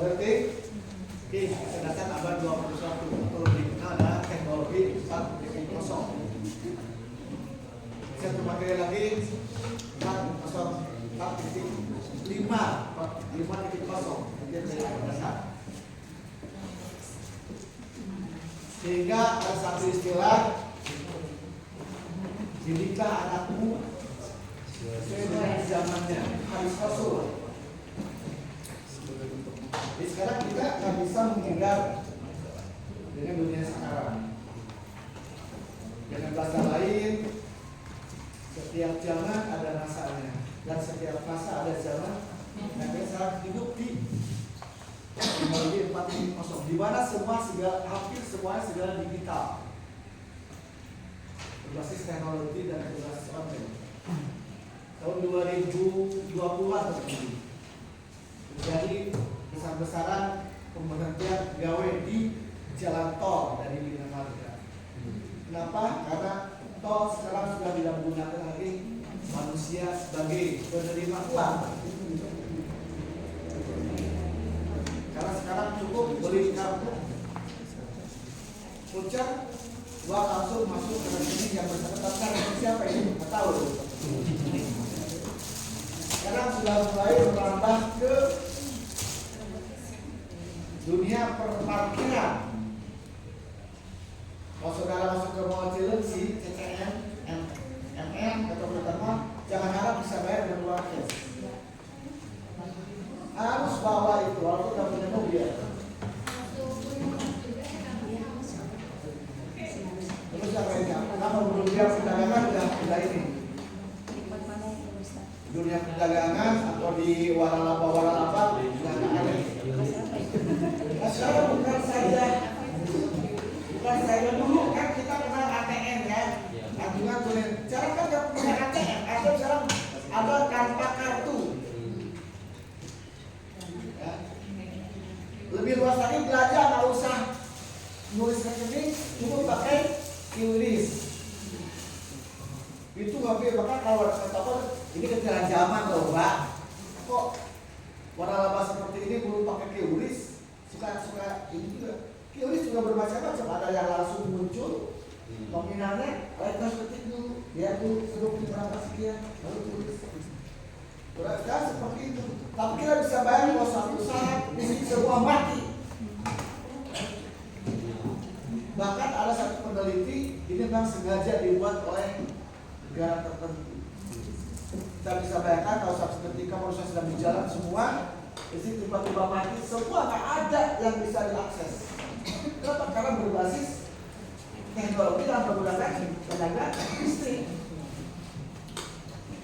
Berarti kecerdasan abad 21 atau lebih dikenal adalah teknologi 4.0. Satu materi lagi 5.0 sehingga ada satu istilah, didiklah anakmu sesuai dengan zamannya, harus rasul. Jadi sekarang kita nggak bisa menghindar dengan dunia sekarang. Dengan bahasa lain, setiap zaman ada masanya dan setiap masa ada zaman. Nah, kita hidup di teknologi 4.0 di mana hampir semuanya segala digital, berbasis teknologi dan berbasis online. Tahun 2020-an terjadi besar-besaran pemberhentian pegawai di jalan tol dari Bina Marga. Kenapa? Karena tol sekarang sudah tidak menggunakan lagi manusia sebagai penerima uang. Karena sekarang cukup beli kartu voucher, uang langsung masuk ke rekening yang bersangkutan. Siapa ini? Nggak tahu. Sekarang sudah mulai merambah ke dunia perparkiran. Kalau saudara masuk ke mall Cilengsi, CCM, MM atau pertemuan, jangan harap bisa bayar dengan uang cash. Harus bawa itu, walaupun nggak punya mobil. Terus apa ini? Kenapa dunia perdagangan udah ini? Dunia perdagangan atau di waralaba sudah nggak ada. Nah, sekarang bukan saja dulu kan kita kenal ATM kan, ajukan tulen. Sekarang kan nggak punya ATM, atau sekarang ada tanpa kartu. Lebih luas lagi belajar, nggak usah nulis rekening, cukup pakai QRIS. Itu nggak bahkan kalau kata ini ketinggalan zaman loh Pak. Kok waralaba seperti ini belum pakai QRIS? Suka ini juga. QRIS juga bermacam-macam. Ada yang langsung muncul nominalnya, kita ketik dulu, dia tuh sedang berapa sekian, lalu tulis. Berarti seperti itu. Tapi kita bisa bayar kalau satu saat di sini semua mati. Bahkan ada satu peneliti ini memang sengaja dibuat oleh negara tertentu. Kita bisa bayangkan kalau satu ketika manusia sedang berjalan semua, di sini tiba-tiba mati, semua nggak ada yang bisa diakses. Kenapa? Karena berbasis teknologi dan menggunakan tenaga listrik.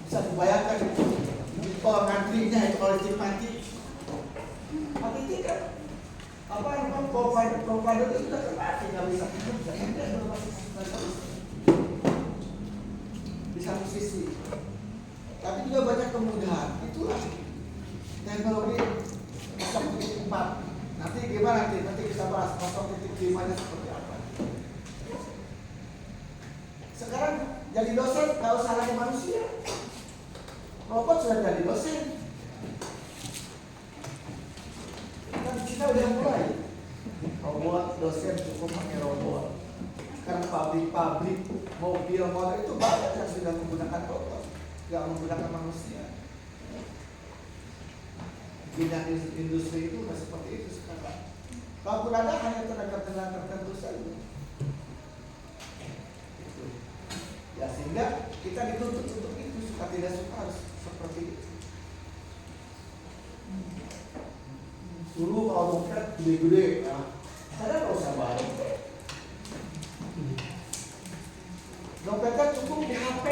Bisa dibayangkan itu. Kalau ngantrinya itu kalau listrik mati tiket. Apa yang provider itu sudah mati, nggak bisa bekerja. Di satu sisi, tapi juga banyak kemudahan. Itulah teknologi 0.4. Nanti gimana nanti kita bahas 0.5-nya seperti apa. Sekarang jadi dosen nggak usah lagi manusia. Robot sudah jadi dosen. Kan kita udah mulai. Robot dosen cukup pakai robot. Sekarang pabrik mobil itu banyak yang sudah menggunakan robot, nggak menggunakan manusia. Bidang industri itu udah seperti itu sekarang. Kalaupun ada hanya tenaga-tenaga tertentu saja. Ya sehingga kita dituntut untuk itu, suka tidak suka harus seperti itu. Dulu kalau dompet gede-gede, ya, saya nggak usah bayar. Dompetnya cukup di HP.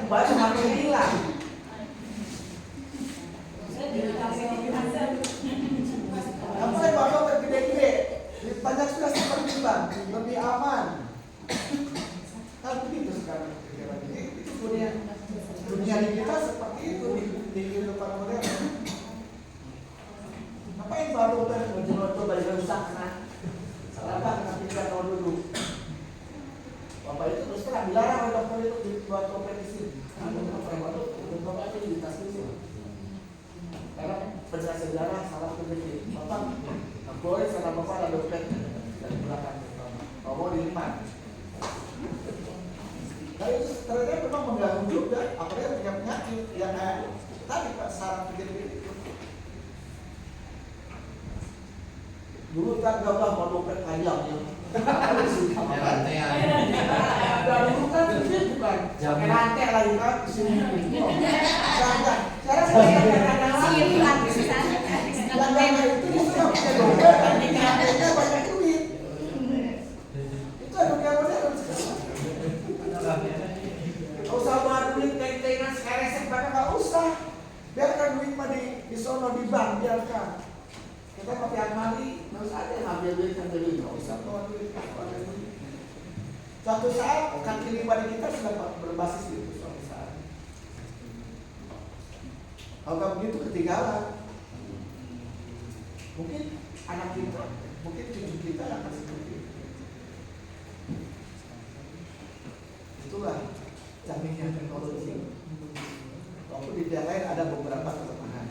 Banyak HP hilang. Apa yang bawa dompet gede-gede? Banyak sudah seperti bang, lebih aman. Kan begitu sekarang. Itu dunia kita seperti itu di kehidupan modern. Apa yang baru coba rusak kan? Salah kena tinggal dulu. Bapak itu terus terang dilarang oleh dokter itu buat kompetisi. sejarah salah sedikit. Bapak, boleh salah bapak ada dompet dari belakang. Kalau mau dilipat. Nah itu ternyata memang mengganggu juga. Apalagi punya penyakit yang kayak tadi Pak saraf pikir itu. Dulu kan gabah mau dompet ayam ya. Rantean. Dulu kan itu bukan rantai lagi kan sini. Sekarang yang itu justru punya dompet dan rantainya banyak duit. Itu dunia modern sekarang. Gak usah bawa duit tentengan sekeresek bahkan gak usah. Biarkan duit mah di sono di bank biarkan. Kita pakai amali, terus aja ngambil duit yang beli, nggak usah bawa duit. Suatu saat kaki lima kita sudah berbasis itu suatu saat. Kalau nggak begitu ketinggalan. Mungkin anak kita, mungkin cucu kita akan seperti itu. Itulah canggihnya teknologi. Walaupun di pihak lain ada beberapa kelemahan.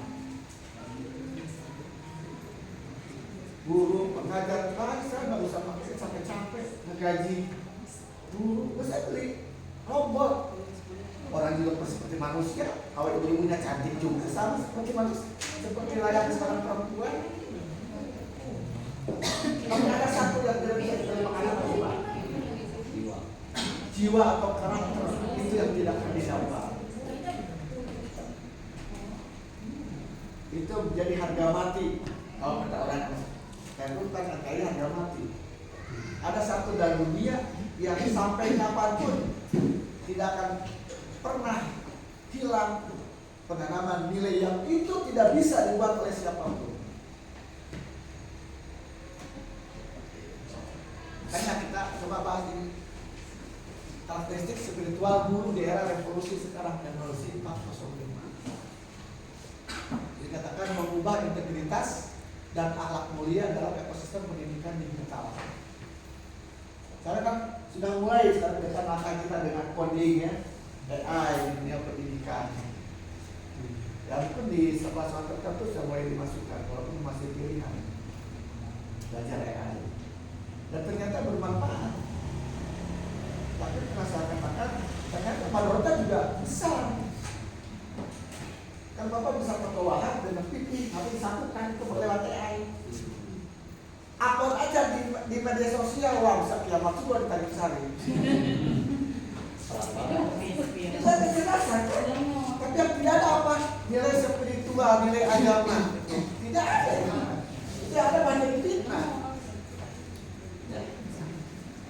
Guru, pengajar, saya nggak usah pakai sampai capek ngegaji guru, saya beli robot. Orang juga seperti manusia, kalau ibu-ibunya cantik juga sama seperti manusia, seperti layaknya seorang perempuan. Tapi ada satu yang tidak bisa diterima apa? Jiwa atau karakter itu yang tidak akan didapat. Itu menjadi harga mati kalau kata orang. Dan itu kan harganya harga mati. Ada satu dalam dunia yang sampai kapanpun tidak akan pernah hilang penanaman nilai yang itu tidak bisa dibuat oleh siapapun. Makanya kita coba bahas ini karakteristik spiritual guru di era revolusi sekarang, revolusi 4.0. Dikatakan mengubah integritas dan akhlak mulia dalam ekosistem pendidikan digital. Karena kan sudah mulai sekarang kita langkah kita dengan coding ya, AI di dunia pendidikan. Dan pun di sekolah-sekolah tertentu sudah mulai dimasukkan, walaupun masih pilihan belajar AI. Dan ternyata bermanfaat. Tapi saya katakan ternyata madorotnya juga besar. Kan Bapak bisa foto wahab dengan pipi, tapi disatukan itu lewat AI. Upload aja di media sosial, wah bisa kiamat juga di Tanjung Sari. Itu ada kejelasan. Tapi yang tidak ada apa? Nilai spiritual, nilai agama. Tidak ada. Tidak ada banyak fitnah.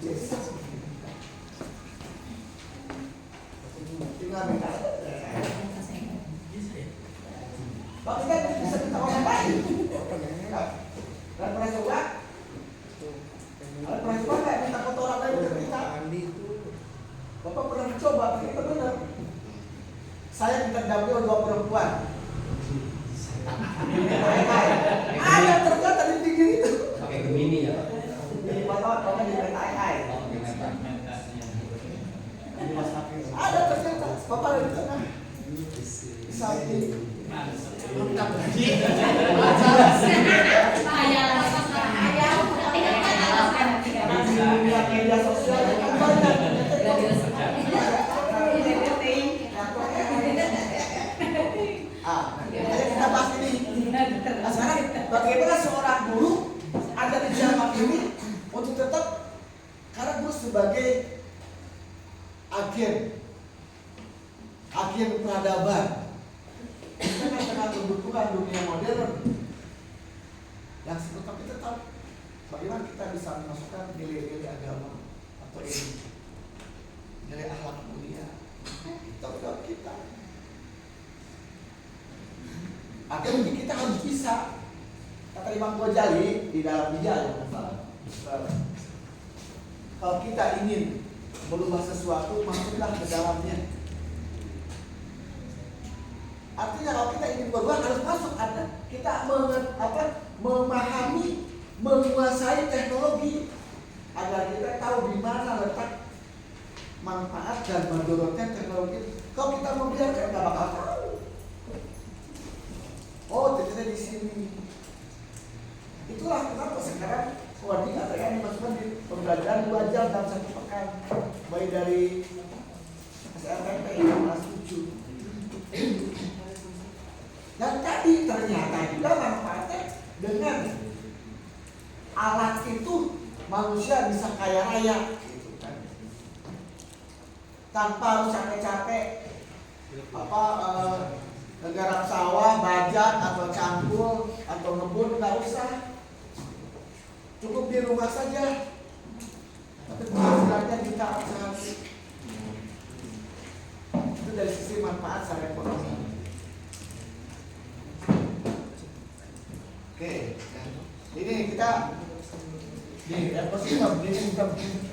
Yes. Tinggal minta. Pak kita bisa minta orang lain. Dan pernah coba? Pernah coba nggak minta foto orang lain untuk kita? Bapak pernah mencoba, itu benar. Saya minta dampil 2 perempuan. Ada ternyata di pinggir itu. Pakai Gemini ya. Di Bapak di AI. Ada ternyata. Bapak ada di tengah. Samping. Mantap lagi. Media sosial yang banyak. Kita bahas ini. Nah sekarang bagaimana seorang guru ada di zaman ini untuk tetap, karena guru sebagai agen peradaban. Kita tengah membutuhkan dunia modern yang tapi tetap bagaimana kita bisa memasukkan nilai-nilai agama atau ini nilai akhlak mulia dalam kita. Akhirnya kita harus bisa, kata Imam Ghazali di dalam Bijal, kalau kita ingin berubah sesuatu, masuklah ke dalamnya. Artinya kalau kita ingin berubah harus masuk, ada kita memahami, menguasai teknologi agar kita tahu di mana letak manfaat dan mudaratnya teknologi. Kalau kita membiarkan nggak bakal tahu. Oh, ada di sini. Itulah kenapa sekarang coding atau yang dimasukkan di pembelajaran 2 jam dalam 1 pekan, baik dari SNMP yang kelas 7. Dan tadi ternyata juga manfaatnya dengan alat itu manusia bisa kaya raya, gitu kan. Tanpa harus capek-capek ngegarap sawah, bajak atau cangkul atau ngebun, nggak usah. Cukup di rumah saja. Tapi penghasilannya jutaan sehari. Itu dari sisi manfaat secara ekonomi. Oke, ini kita positif ini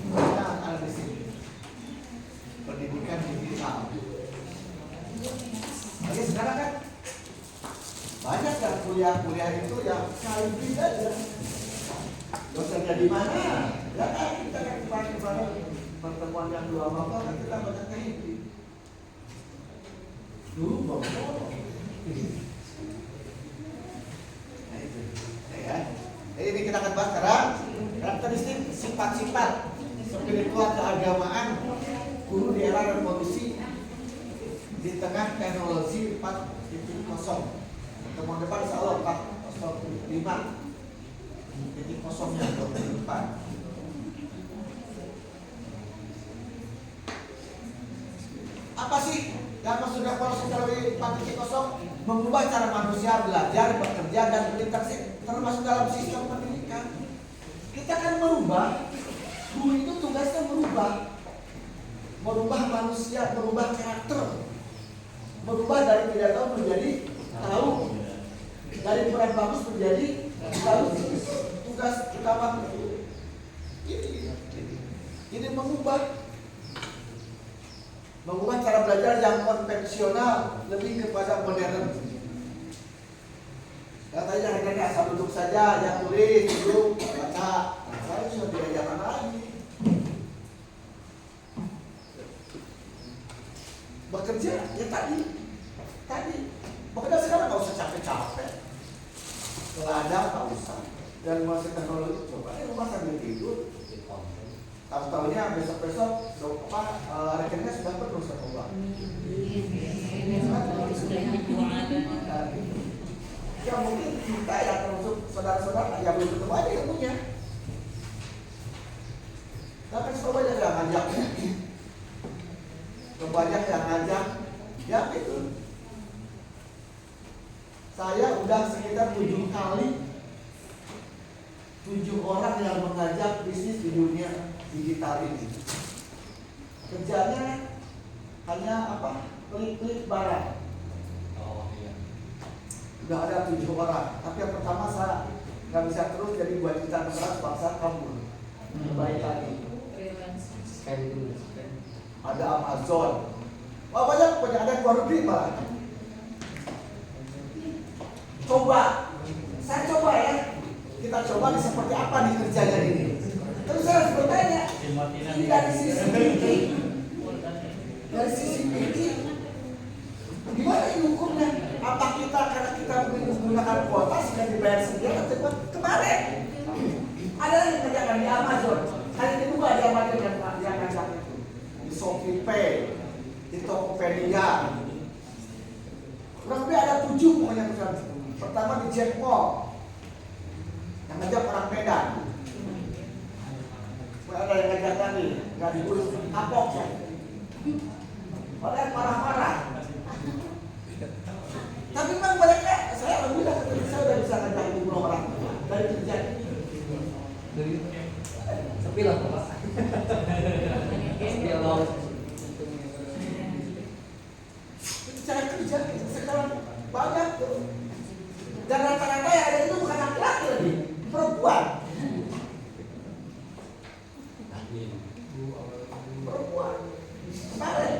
bukan analisis pendidikan digital. Oke, sekarang kan banyak kan kuliah itu yang sekali beli aja. Dosennya di mana? Ya kan kita kan kemarin pertemuan yang 2 Bapak kan kita banyak kehidupan. Dulu Bapak. Nah itu, ya. Jadi ini kita akan bahas sekarang karakteristik sifat-sifat spiritual keagamaan guru di era revolusi di tengah teknologi 4.0. Pertemuan depan insya Allah 4.05. Titik kosongnya depan. Apa sih yang maksudnya proses dari 4.0? Mengubah cara manusia belajar, bekerja, dan berinteraksi, termasuk dalam sistem pendidikan. Kita kan merubah, guru itu tugasnya merubah manusia, merubah karakter, merubah dari tidak tahu menjadi tahu, dari kurang bagus menjadi bagus. Tugas utama ini mengubah cara belajar yang konvensional lebih kepada modern. Katanya hanya asal duduk saja, yang tulis, duduk, baca. Saya sudah tidak zaman lagi. Bekerja ya tadi. Bekerja sekarang nggak usah capek-capek. Kalau ada nggak usah. Dan masih teknologi coba rumah sambil tidur. Tahu-tahunya besok-besok rekeningnya sudah penuh sama uang. Ya mungkin kita ya termasuk saudara-saudara yang belum ketemu aja yang punya. Tapi banyak yang ngajak, banyak yang ngajak, ya itu. Saya udah sekitar 7 kali 7 orang yang mengajak bisnis di dunia digital ini. Kerjanya hanya klik-klik barang. Oh iya. Udah ada 7 orang. Tapi yang pertama saya nggak bisa terus jadi 2 juta keras bangsa kabur. Baik lagi. Ada Amazon. Wah banyak ada luar negeri Pak. Saya coba ya. Kita coba nih seperti apa nih kerjanya ini. Terus saya harus bertanya, ini dari sisi fikih, gimana ini hukumnya? Apa kita karena kita menggunakan kuota sudah dibayar sekian atau kemarin? Ada yang kerjakan di Amazon, hari kedua di Amazon yang ngajak itu, di Shopee Pay, di Tokopedia. Kurang lebih ada 7 pokoknya perusahaan. Pertama di Jack Mall, yang ngajak orang Medan. Ada yang ngajak tadi, nggak diurus kapok ya. Padahal marah-marah. Tapi memang mereka, saya alhamdulillah saya udah bisa ngajak 10 orang dari kerja. Sepi lah Pak. Sepi lah. Cara kerja sekarang banyak tuh. Dan rata-rata yang ada itu bukan laki-laki lagi, perempuan.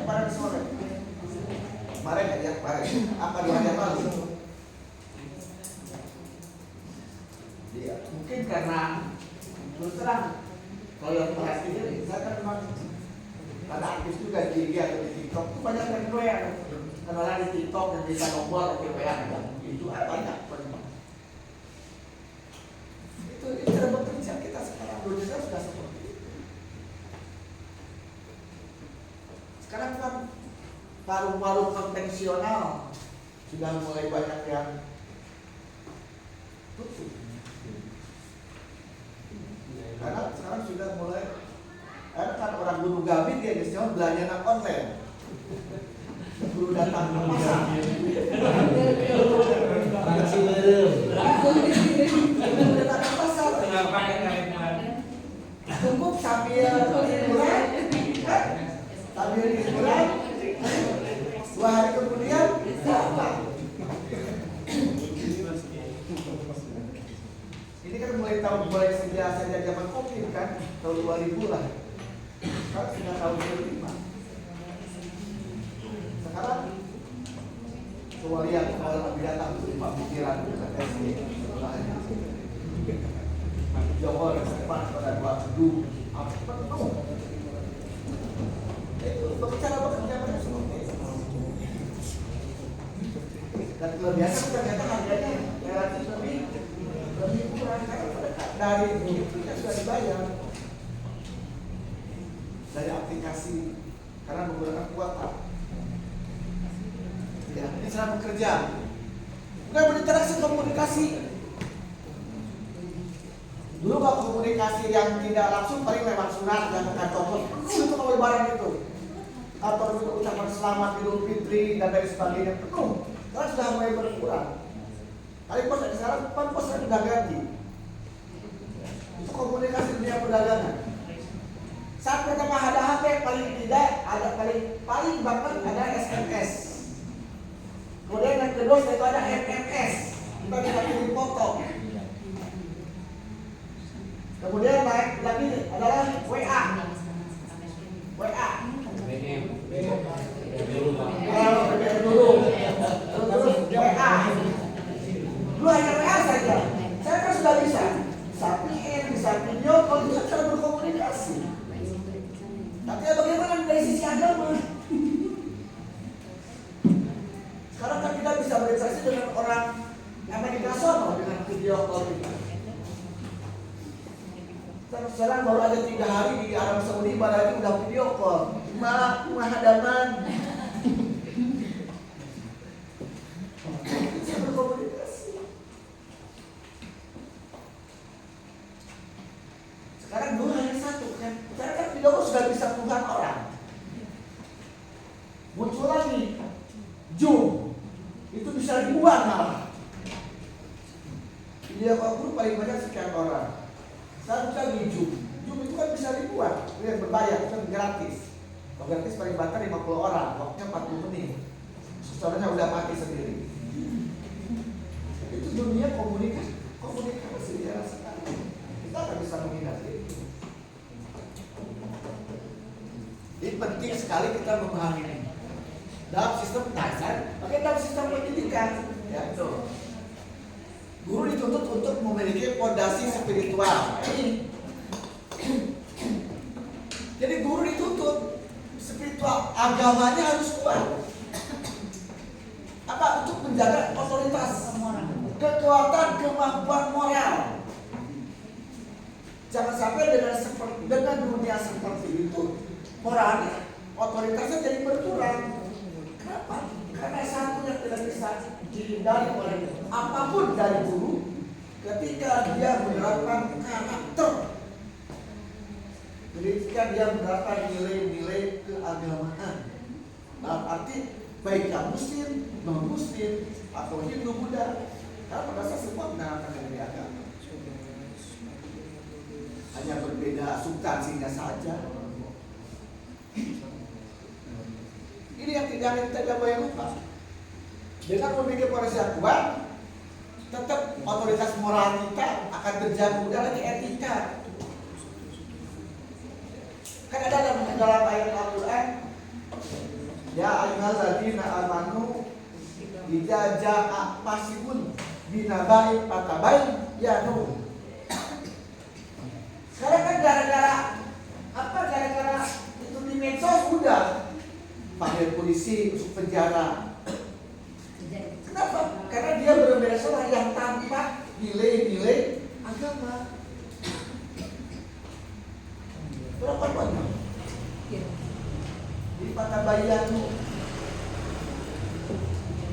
Kemarin sore. Apa 2 hari yang lalu? Ya, mungkin karena terus terang kalau yang perhatian saya kan memang karena aktif juga di IG atau di TikTok itu banyak yang kenalan di TikTok yang bisa nomor atau PA itu banyak. Itu cara bekerja kita sekarang. Indonesia sudah seperti itu. Sekarang kan warung-warung konvensional sudah mulai banyak yang tutup. Karena sekarang sudah mulai, karena kan orang Gunung Gabin dia biasanya belanja online. Guru datang ke pasar. Masih belum. Guru datang ke pasar. Tunggu sambil liburan, sambil liburan. 2 hari kemudian datang. Ini kan mulai sejak zaman COVID kan, tahun 2000 lah. Sekarang sudah tahun 2005. Sekarang semua lihat kalau lebih datang itu Pak Pikiran dekat SD. Johor sempat pada 2 gedung. Apa penuh? Itu berbicara bekerja pada seperti itu. Dan kelebihannya ternyata harganya relatif lebih kurang karena dari itu sudah dibayar dari aplikasi karena menggunakan kuota. Ya, ini cara bekerja. Bukan berinteraksi komunikasi. Dulu kalau komunikasi yang tidak langsung paling memang surat dan kantor penuh itu kalau lebaran itu. Atau ucapan selamat Idul Fitri dan lain sebagainya penuh. Sekarang sudah mulai berkurang. Kali pos sekarang pos sudah ganti. Itu komunikasi dunia perdagangan. Saat pertama ada HP paling tidak ada paling bahkan ada SMS. Kemudian yang kedua itu ada MMS. Kita bisa kirim foto. Kemudian naik lagi adalah WA. WA. BBM dulu. Terus WA. Dulu hanya WA saja. Saya kan sudah bisa PM, bisa video, kalau bisa cara berkomunikasi. Tapi bagaimana dari sisi agama? Sekarang kan kita bisa berinteraksi dengan orang Amerika sono dengan video call kita. Sekarang baru ada 3 hari di Arab Saudi pada itu udah video call. Malah hadaman. Bisa berkomunikasi. Sekarang dulu hanya satu kan. Sekarang kan video call sudah bisa puluhan orang. Muncul lagi Zoom. Itu bisa ribuan malah. Video call pun paling banyak sekian orang. Sekarang bisa di Zoom. Zoom itu kan bisa ribuan. Itu yang berbayar, itu kan gratis. Kalau gratis paling banter 50 orang, waktunya 40 menit. Soalnya udah mati sendiri. Itu dunia komunikasi ya sekarang. Kita akan bisa menghindari itu. Jadi penting sekali kita memahami ini. Dalam sistem dasar, pakai dalam sistem pendidikan, ya betul. Guru dituntut untuk memiliki fondasi spiritual. Jadi guru dituntut spiritual, agamanya harus kuat. Apa? Untuk menjaga otoritas, kekuatan, kemampuan moral. Jangan sampai dengan dunia seperti itu, moralnya, otoritasnya jadi berkurang. Kenapa? Karena satu yang tidak bisa dihindari oleh apapun dari guru, ketika dia menerapkan karakter, ketika dia menerapkan nilai-nilai keagamaan, dalam arti baik yang muslim, non muslim, atau Hindu, Buddha, karena pada dasar semua menerapkan nilai agama. Hanya berbeda substansinya saja. Ini yang tidak boleh lupa. Dengan memiliki fondasi yang kuat, tetap otoritas moral kita akan terjaga. Udah lagi etika. Kan ada dalam ayat Al-Quran, ya ayyuhalladzina amanu idza jaa'a fasiqun binaba'in fatabayyanu. Sekarang kan gara-gara itu di medsos udah panggil polisi, masuk penjara. Kenapa? Karena dia berbeda sama yang tanpa nilai-nilai agama. Berapa banyak? Di Patabayan tuh,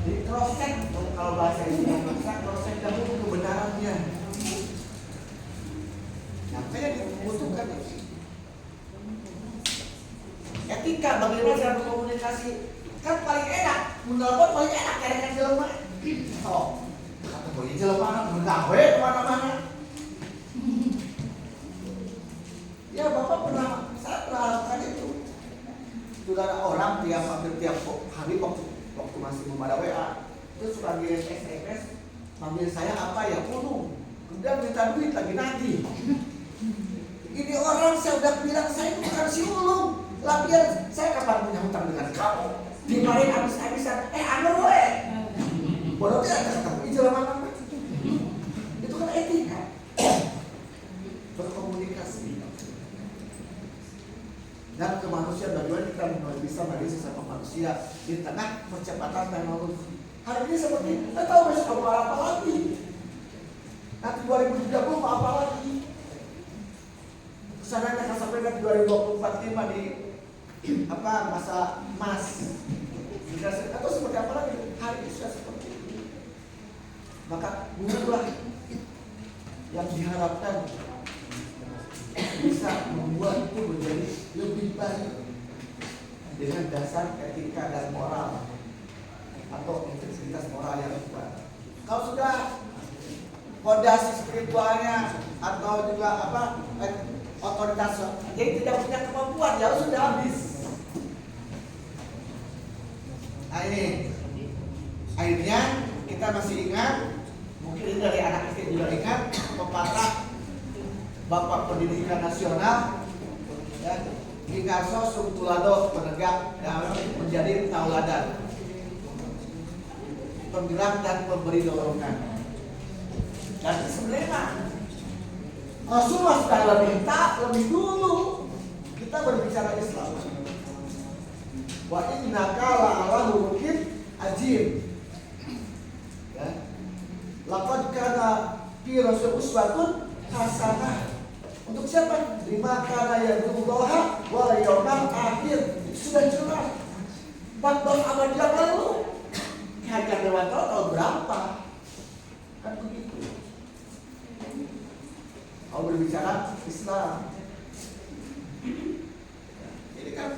di cross check, kalau bahasa Islam cross check dahulu kebenarannya. Nah, saya dibutuhkan etika bagaimana cara berkomunikasi. Kan paling enak, menelpon paling enak kan jelema. Oh, kata gue jelema mengawe kemana-mana. Ya Bapak saya pernah lakukan itu. Sudah ada orang tiap hari waktu masih belum ada WA, terus suka ngirim SMS, manggil saya apa ya Ulung, kemudian minta duit lagi nagih. Ini orang saya udah bilang saya bukan si Ulung, lagian saya kapan punya hutang dengan kamu? Dimarin habis-habisan, anu we. Bodoh tidak ketemu jelema nama. Itu kan etika. Berkomunikasi. Dan kemanusiaan bagaimana kita bisa menjadi sesama manusia di tengah percepatan teknologi. Hari ini seperti kita tahu besok mau apa lagi. Nanti 2030 mau apa lagi? Kesananya akan sampai ke 2024 di masa emas. Atau seperti apa lagi? Hari ini sudah seperti itu. Maka gurulah yang diharapkan bisa membuat itu menjadi lebih baik dengan dasar etika dan moral atau integritas moral yang kuat. Kalau sudah fondasi spiritualnya atau juga otoritas yang tidak punya kemampuan, ya sudah habis. Nah ini akhirnya kita masih ingat, mungkin ini dari anak istri juga ingat pepatah Bapak Pendidikan Nasional, ya, Ingarso Sumtulado penegak dan menjadi tauladan, penggerak dan pemberi dorongan. Dan sebenarnya Rasulullah sudah lebih dulu kita berbicara Islam. Wa innaka la'ala khuluqin azim. Ya. Laqad kana fi rasul uswatun hasanah. Untuk siapa? Lima kana yarjullaha wal yawmal akhir. Sudah jelas. 14 abad yang lalu Hajar Dewanto tahun berapa? Kan begitu. Kalau berbicara Islam, ini kan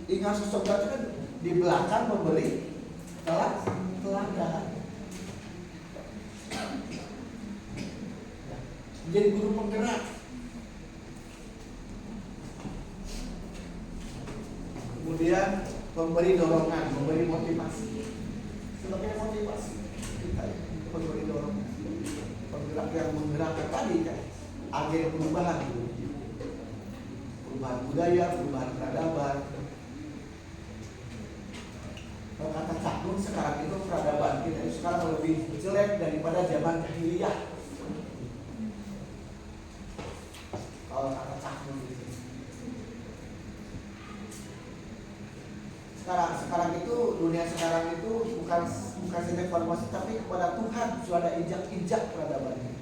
ingat sosok itu kan di belakang memberi teladan. Menjadi guru penggerak. Kemudian memberi dorongan, memberi motivasi. Sebagai motivasi kita memberi dorongan. Penggerak yang menggerakkan tadi kan agen perubahan budaya, perubahan peradaban. Kalau kata Cakun sekarang itu peradaban kita itu sekarang lebih jelek daripada zaman jahiliyah. Kalau kata Cakun itu sekarang itu dunia sekarang itu bukan saja informasi tapi kepada Tuhan sudah ada injak peradabannya.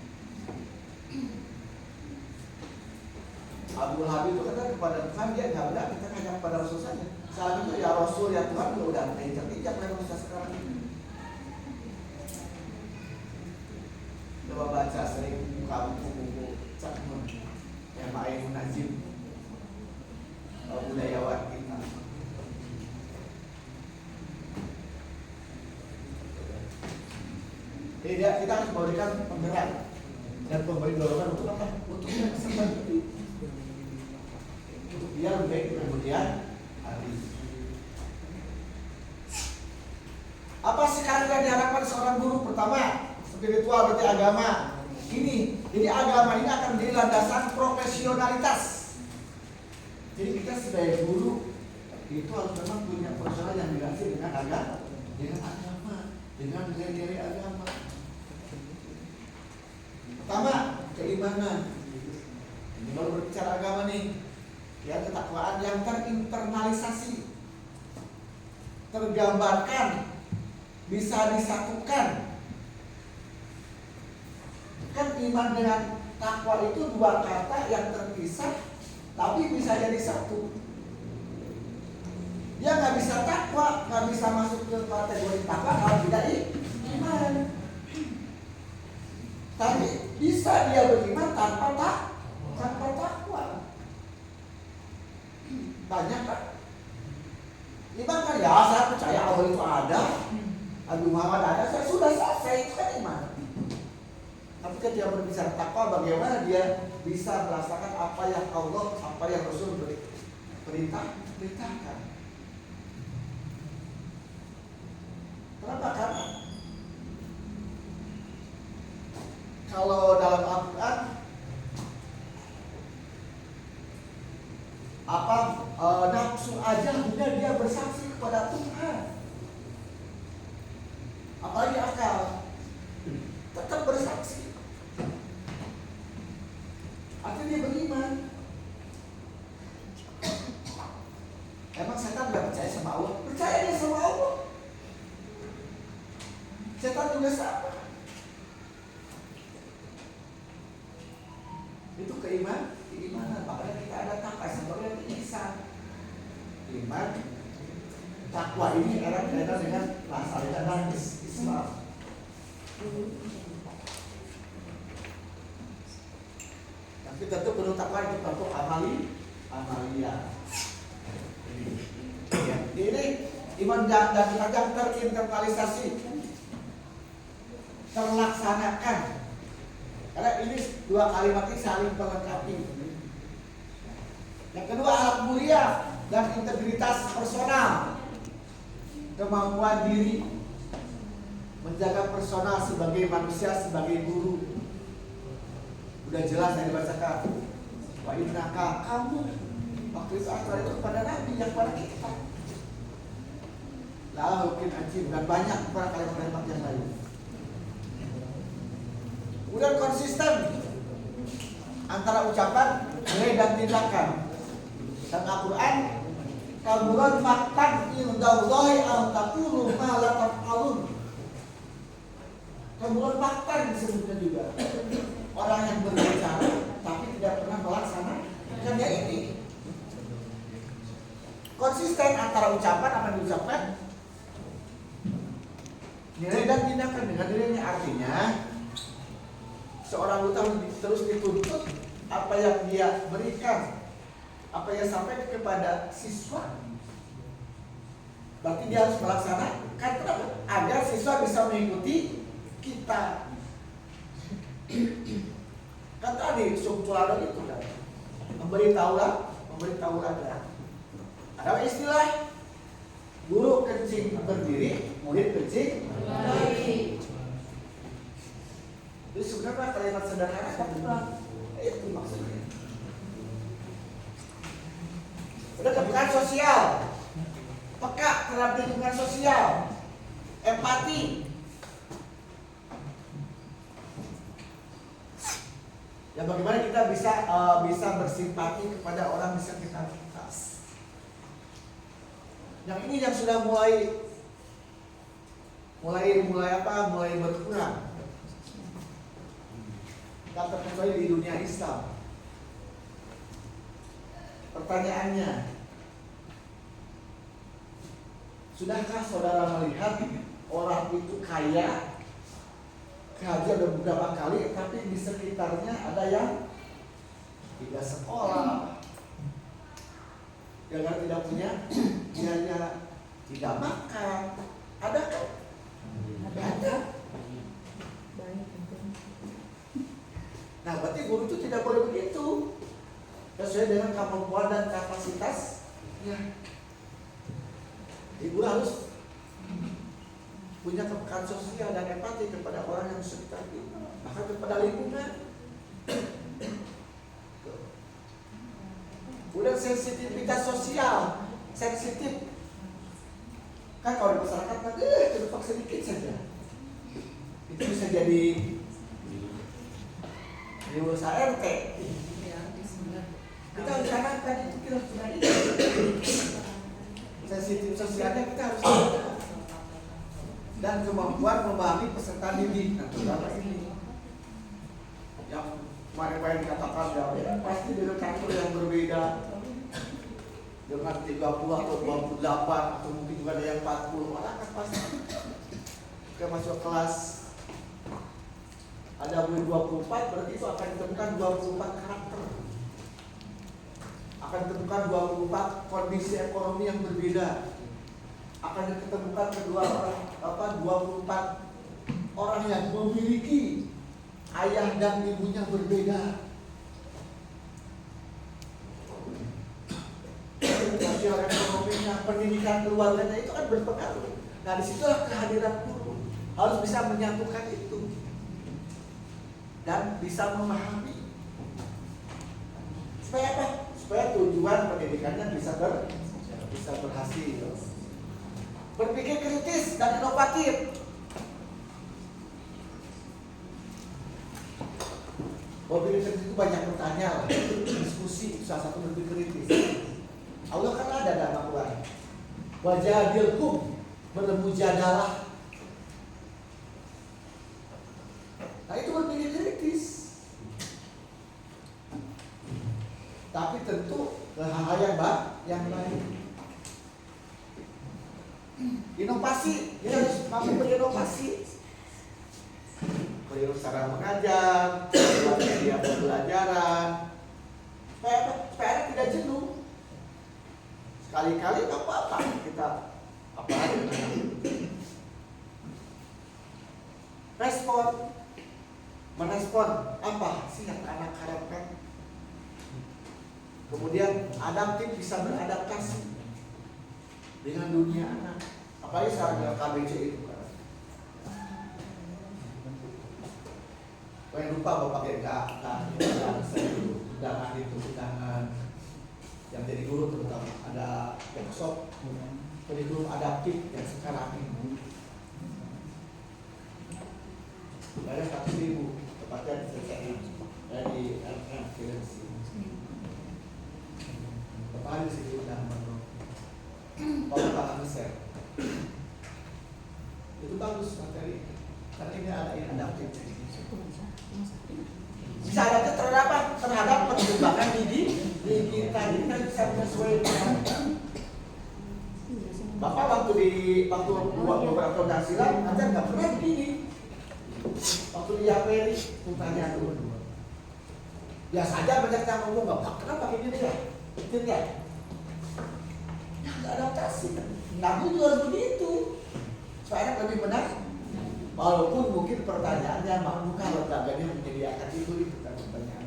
Abu Habib itu kata kepada Tuhan dia nggak berat, kita hanya kepada Rasul saja. Saat itu ya Rasul ya Tuhan udah ada injak manusia sekarang ini. Coba baca sering buka buku Cakmun yang Ma'in Najib budayawan kita. Jadi kita harus memberikan penggerak dan pemberi dorongan untuk apa? Untuk yang seperti untuk dia lebih baik kemudian hari. Apa sekarang yang diharapkan seorang guru? Pertama, spiritual berarti agama. Jadi agama ini akan menjadi landasan profesionalitas. Jadi kita sebagai guru itu harus memang punya personal yang dilatih dengan agama, dengan nilai-nilai agama. Pertama, keimanan. Ini baru berbicara agama nih. Ya, ketakwaan yang terinternalisasi, tergambarkan, bisa disatukan. Kan iman dengan takwa itu dua kata yang terpisah tapi bisa jadi satu. Dia nggak bisa takwa, nggak bisa masuk ke kategori takwa kalau tidak iman. Tapi bisa dia beriman tanpa takwa. Banyak kan? Iman kan ya saya percaya Allah itu ada, Nabi Muhammad ada, saya sudah selesai, itu kan iman. Tapi ketika berbicara takwa, bagaimana dia bisa merasakan apa yang Allah, apa yang Rasul perintahkan. Kenapa? Karena kalau dalam Al-Quran nafsu aja sudah dia bersaksi kepada Tuhan, apalagi akal tetap bersaksi. Artinya dia beriman. Emang setan gak percaya sama Allah? Percaya dia sama Allah. Setan juga sama. Itu keimanan. Makanya kita ada takwa sebagai ihsan. Iman, takwa ini erat kaitan dengan laksana Islam. Tapi tentu perlu takwa itu tentu amalia. Ya, ini iman dan agama terinternalisasi, terlaksanakan. Karena ini dua kalimat ini saling melengkapi. Yang kedua, akhlak mulia dan integritas personal, kemampuan diri, menjaga personal sebagai manusia, sebagai guru. Udah jelas yang dibacakan. Wa innaka, kamu waktu itu aturan itu kepada Nabi, yang kepada kita. Lalu mungkin anjing dan banyak para kalimat-kalimat yang lain. Kemudian konsisten antara ucapan, nilai dan tindakan. Dan Al-Quran, kaburan maktan indallahi an taqulu ma la taf'alun. Kaburan maktan disebutnya juga. Orang yang berbicara tapi tidak pernah melaksanakan ini. Konsisten antara ucapan apa yang diucapkan, nilai dan tindakan dengan nilainya. Artinya seorang guru terus dituntut apa yang dia berikan, apa yang sampai kepada siswa. Berarti dia harus melaksanakan agar siswa bisa mengikuti kita. Kan tadi sumtuladan itu kan memberi tauladan. Ada istilah guru kencing berdiri, murid kencing berdiri. Jadi sebenarnya kalimat sederhana tapi itu maksudnya. Udah kepekaan sosial, peka terhadap lingkungan sosial, empati. Ya bagaimana kita bisa bersimpati kepada orang di sekitar kita. Yang ini yang sudah mulai berkurang. Dan terkecuali di dunia Islam. Pertanyaannya, sudahkah saudara melihat orang itu kaya udah beberapa kali, tapi di sekitarnya ada yang tidak sekolah, yang tidak punya, dia tidak makan, ada kan? Ada. Nah, berarti guru itu tidak boleh begitu. Sesuai dengan kemampuan dan kapasitas. Ya. Ibu harus punya kepekaan sosial dan empati kepada orang yang sekitar kita, bahkan kepada lingkungan. Kemudian sensitivitas sosial, sensitif. Kan kalau di masyarakat kan, terlepas sedikit saja. Itu bisa jadi di usaha RT. Kita harus tanamkan itu, kita harus tanamkan. Sensitif sosialnya kita harus tanamkan. Dan kemampuan memahami peserta didik, nah terutama ini yang kemarin dikatakan ya pasti dengan kantor yang berbeda dengan 30 atau 28 atau mungkin juga ada yang 40 orang kan pasti ketika masuk kelas ada murid 24 berarti itu akan ditemukan 24 karakter, akan ditemukan 24 kondisi ekonomi yang berbeda, akan ditemukan kedua orang 24 orang yang memiliki ayah dan ibunya berbeda. Sosial ekonominya, pendidikan keluarganya itu kan berpengaruh. Nah disitulah kehadiran guru harus bisa menyatukan itu dan bisa memahami. Supaya apa? Supaya tujuan pendidikannya bisa berhasil. Berpikir kritis dan inovatif. Berpikir kritis itu banyak bertanya, diskusi, salah satu berpikir kritis. Allah kan ada dalam Al-Quran. Wajadilhum bermujadalah. Nah itu berpikir kritis. Tapi tentu hal-hal yang baik. Inovasi, dia harus mampu berinovasi. Berinovasi cara mengajar, media pembelajaran. Supaya tidak jenuh. Sekali-kali nggak apa-apa kita merespon apa sih yang anak harapkan. Kemudian adaptif, bisa beradaptasi dengan dunia anak. Apalagi sekarang KBC itu kan. Jangan lupa bapak undangan itu yang jadi guru terutama ada workshop kurikulum adaptif yang sekarang ini ada 100.000 tepatnya diselesaikan dari LMC. Bapak ada di situ dan Bapak share. Itu bagus materi. Karena ini ada yang adaptif. Bisa adaptif terhadap perkembangan di kita. Jadi kan bisa menyesuaikan. Bapak waktu beberapa tahun silam aja nggak pernah begini. Waktu di Yaperi, tanya dulu. Biasa aja banyak yang ngomong, Bapak kenapa kayak gini ya? Betul ya? Nggak adaptasi. Nabi juga harus begitu. Supaya lebih benar. Walaupun mungkin pertanyaannya makhluk lembaganya menyediakan itu kan pertanyaan.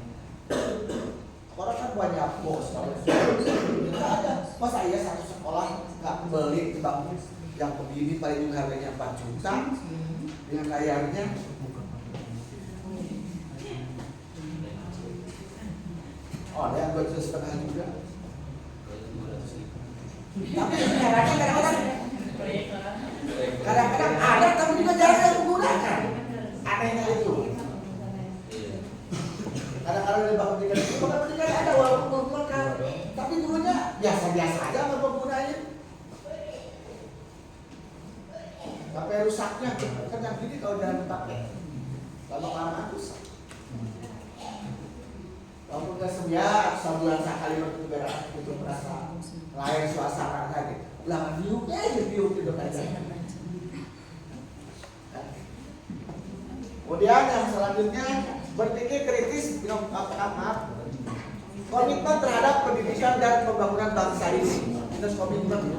Orang kan banyak bos, kalau tidak ada. Masa iya satu sekolah nggak beli tebang yang begini paling juga harganya 4 juta dengan layarnya. Oh, ada yang 2,5 juga. Tapi kadang-kadang ada tapi juga jarang yang menggunakan. Anehnya itu. Kadang-kadang di bangku pendidikan itu pendidikan ada walaupun menggunakan, tapi gurunya biasa-biasa aja nggak menggunanya. Sampai rusaknya kan yang gini kalau jangan dipakai, lama-lama rusak. Walaupun nggak sebulan sekali berkeberan itu merasa lain suasana lagi. Lah biuknya aja biuk gitu aja. Kemudian yang selanjutnya berpikir kritis, komitmen terhadap pendidikan dan pembangunan bangsa ini. Kita komitmen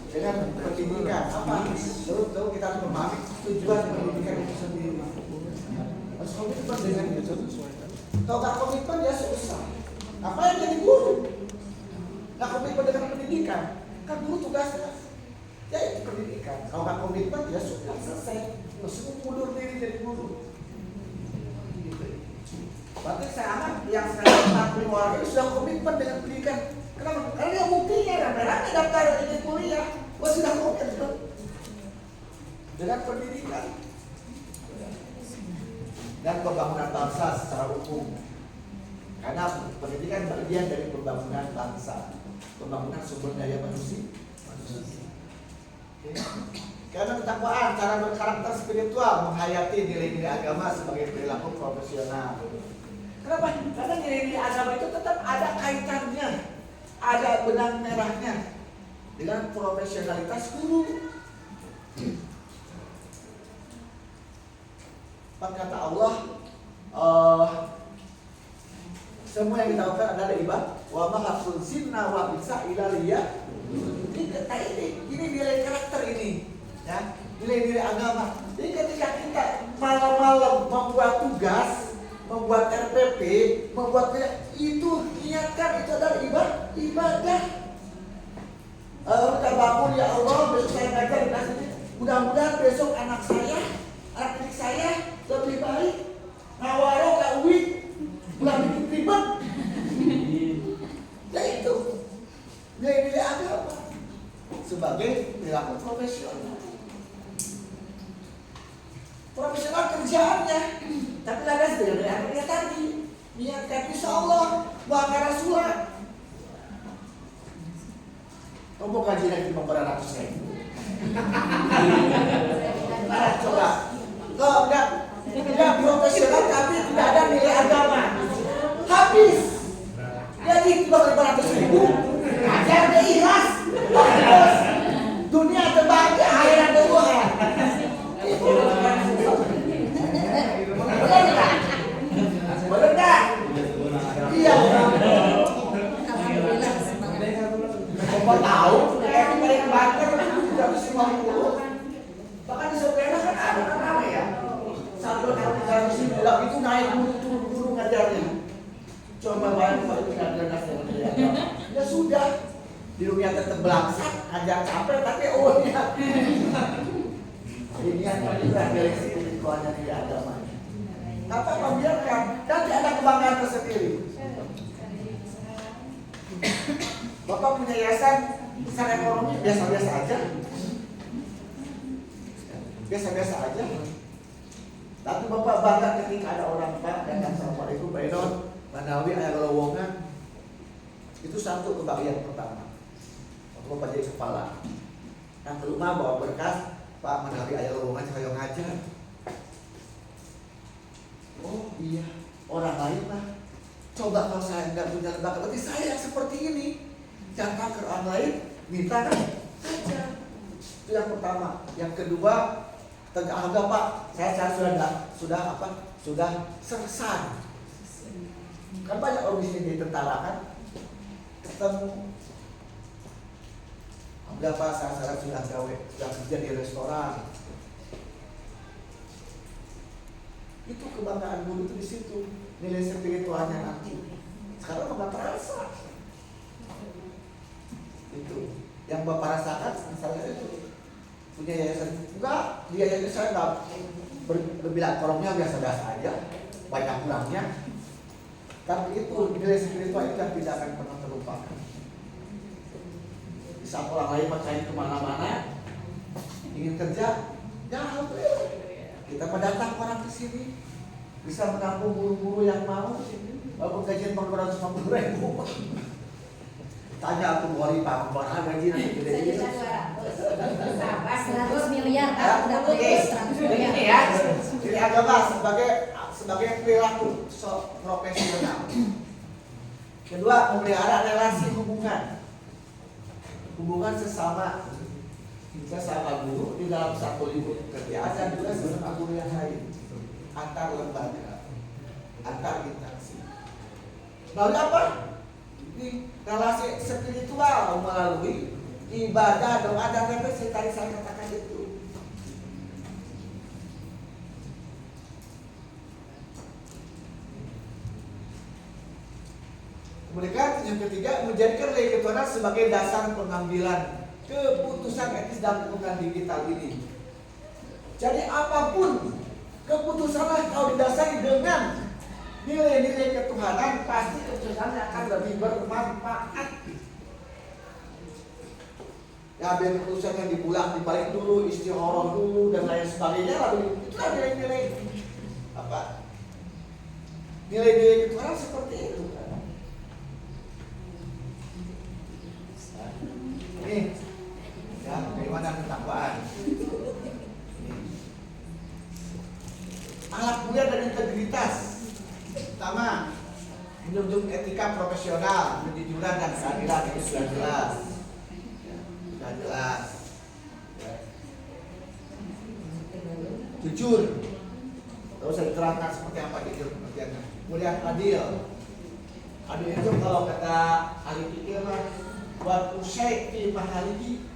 dengan pendidikan apa? Terus kita harus memahami tujuan pendidikan itu sendiri. Harus komitmen dengan itu. Kalau nggak komitmen dia susah. Apa yang jadi guru? Nggak komitmen dengan pendidikan, kan guru tugasnya ya itu pendidikan. Kalau nggak komitmen dia sudah selesai. Terus mundur diri jadi guru. Berarti saya anak yang sekarang 45 orang itu sudah komitmen dengan pendidikan. Kenapa? Karena dia buktinya rame-rame daftar ingin kuliah, gua sudah komitmen dengan pendidikan dan pembangunan bangsa secara umum. Karena pendidikan bagian dari pembangunan bangsa, pembangunan sumber daya manusia. Karena ketakwaan, cara berkarakter spiritual, menghayati nilai-nilai agama sebagai perilaku profesional. Kenapa? Karena nilai-nilai agama itu tetap ada kaitannya, ada benang merahnya dengan profesionalitas guru. Kata Allah, semua yang kita lakukan adalah ibadah. Wa mahasul sinna wa bisa ilalia. Ini nilai karakter ini, ya, nilai-nilai agama. Jadi ketika kita malam-malam membuat tugas, membuat RPP, itu niatkan itu adalah ibadah. Kita bangun, ya Allah, besok saya ngajar di kelas ini. Mudah-mudahan besok anak didik saya lebih baik. Ngawaro gak uwi, pulang bikin ribet. Ya itu nilai-nilai agama sebagai perilaku profesional. Profesional kerjaannya, tapi landas dengan nilai tadi. Niatkan insya Allah, bahkan Rasulullah. Kamu kaji lagi 500.000. Coba, kok enggak profesional tapi tidak ada nilai agama, habis. Jadi 500.000, ajar dia ikhlas, terus dunia terbagi, akhirat Tuhan. Itu benar enggak? Iya. Bapak tahu, kayak paling banter, 350. Bahkan di Soekarno kan ada nama ya. Satu tahun 300 bilang itu naik turun ngajarnya. Coba bayangin kalau tidak ada nasib ya. Ya sudah, di dunia tetap belangsat, ajar capek tapi ohnya. Ini yang juga dari sini koanya di agama. Apa membiarkan? Nanti ada kebanggaan tersendiri. Bapak punya yayasan secara ekonomi biasa-biasa aja. Biasa-biasa aja. Tapi Bapak bangga ketika ada orang Pak datang, Assalamualaikum Pak Enon, Manawi ada lowongan. Itu satu kebahagiaan pertama. Waktu Bapak jadi kepala. Yang ke rumah bawa berkas, Pak Manawi ada lowongan saya ngajar. Oh iya, orang lain lah. Coba kalau saya nggak punya lembaga, berarti saya seperti ini. Jangan ke orang lain, minta kan saja. Itu yang pertama. Yang kedua, tegak harga Pak. Saya sudah sersan. Kan banyak orang di sini tentara kan, ketemu. Berapa saya sudah kerja di restoran. Itu kebanggaan guru itu di situ. Nilai spiritualnya nanti. Sekarang nggak terasa. Itu yang Bapak rasakan misalnya itu punya yayasan enggak, dia yayasan saya enggak berbilang kolomnya biasa-biasa aja, banyak kurangnya, tapi itu nilai spiritual itu yang tidak akan pernah terlupakan. Di saat orang lain percaya kemana-mana ingin kerja, ya alhamdulillah kita mendatang orang ke sini bisa menampung guru-guru yang mau walaupun gajian 450.000. Tanya aku Pak, berapa gaji nanti gede-gede? 100 miliar, Pak. Udah putus 100 miliar. Ini ya, jadi agama sebagai perilaku profesional. Kedua, memelihara relasi hubungan sesama guru di dalam satu lingkup kerjaan dan juga sesama guru yang lain, antar lembaga, antar instansi. Lalu apa? Ini relasi spiritual melalui ibadah, doa dan refleksi tadi saya katakan itu. Kemudian yang ketiga, menjadikan nilai ketuhanan sebagai dasar pengambilan keputusan etis dalam lingkungan digital ini. Jadi apapun keputusanlah kalau didasari dengan nilai-nilai ketuhanan, pasti keputusannya akan lebih bermanfaat. Ya, biar keputusan yang dibalik dulu, istikharah dulu dan lain sebagainya, lalu itulah nilai-nilai apa? Nilai-nilai ketuhanan seperti itu. Ini, ya, bagaimana ketakwaan? Alat mulia dan integritas. Pertama, menjunjung etika profesional, kejujuran dan keadilan itu sudah jelas. Sudah jelas. Jujur. Terus saya terangkan seperti apa jujur pengertiannya. Kemudian adil. Adil itu kalau kata ahli fikih mah buat usai fi mahalihi,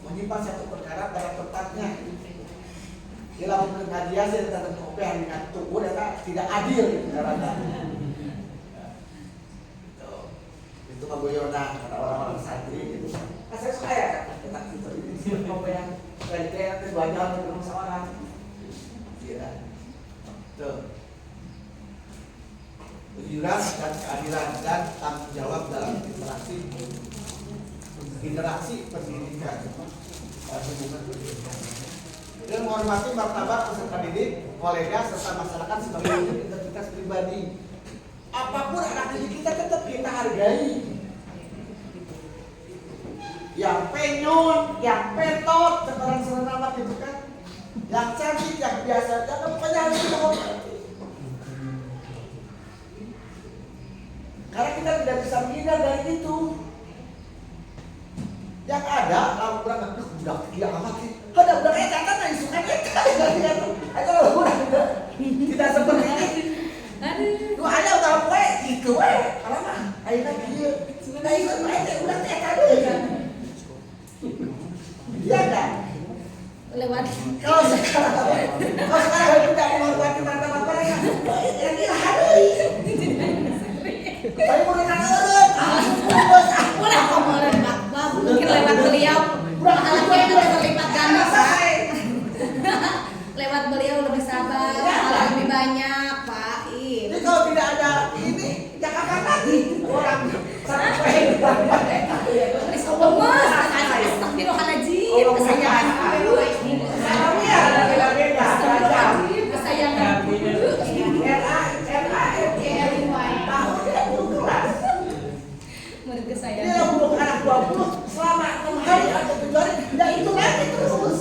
menyimpan satu perkara pada tempatnya. Dia lakukan pengajian saya tentang kopi hari ini tubuh dan tidak adil itu caranya. Itu magoyona kata orang-orang santri gitu. Saya suka ya kata itu kopi yang kayak itu banyak dengan seorang. Iya. Tuh. Kejujuran dan keadilan dan tanggung jawab dalam interaksi pendidikan dan hubungan pendidikan. Dan menghormati martabat peserta didik, kolega serta masyarakat sebagai identitas pribadi. Apapun anak didik kita tetap kita hargai. Yang penyun, yang petot, sekarang serenama gitu kan. Yang cantik, yang biasa, jangan pokoknya harus kita hormati. Karena kita tidak bisa menghindar dari itu. Yang ada, kalau kurang udah dia amat sih. Ada udah kayak kata nggak isukan kita. Kalau udah tidak seperti ini. Lu ada udah apa? Itu kalau mah, ayo lagi dia. Nah itu udah kayak kata. Iya kan? Lewat. Kalau sekarang tidak menghormati martabat mereka, yang dia hari. Saya mau nanya urut. Udah kemarin Pak, mungkin lewat beliau pahalanya itu terlipat ganda Pak. Lewat beliau lebih sabar, pahala lebih banyak Pak. Jadi kalau tidak ada ini, jangan lagi orang sampai Mas, astagfirullahaladzim, kesayangan Salamnya beda-beda. kesayangan murid Ini kesayangan. yang belum anak 20 selama 6 hari atau 7 hari, ya itu lagi terus.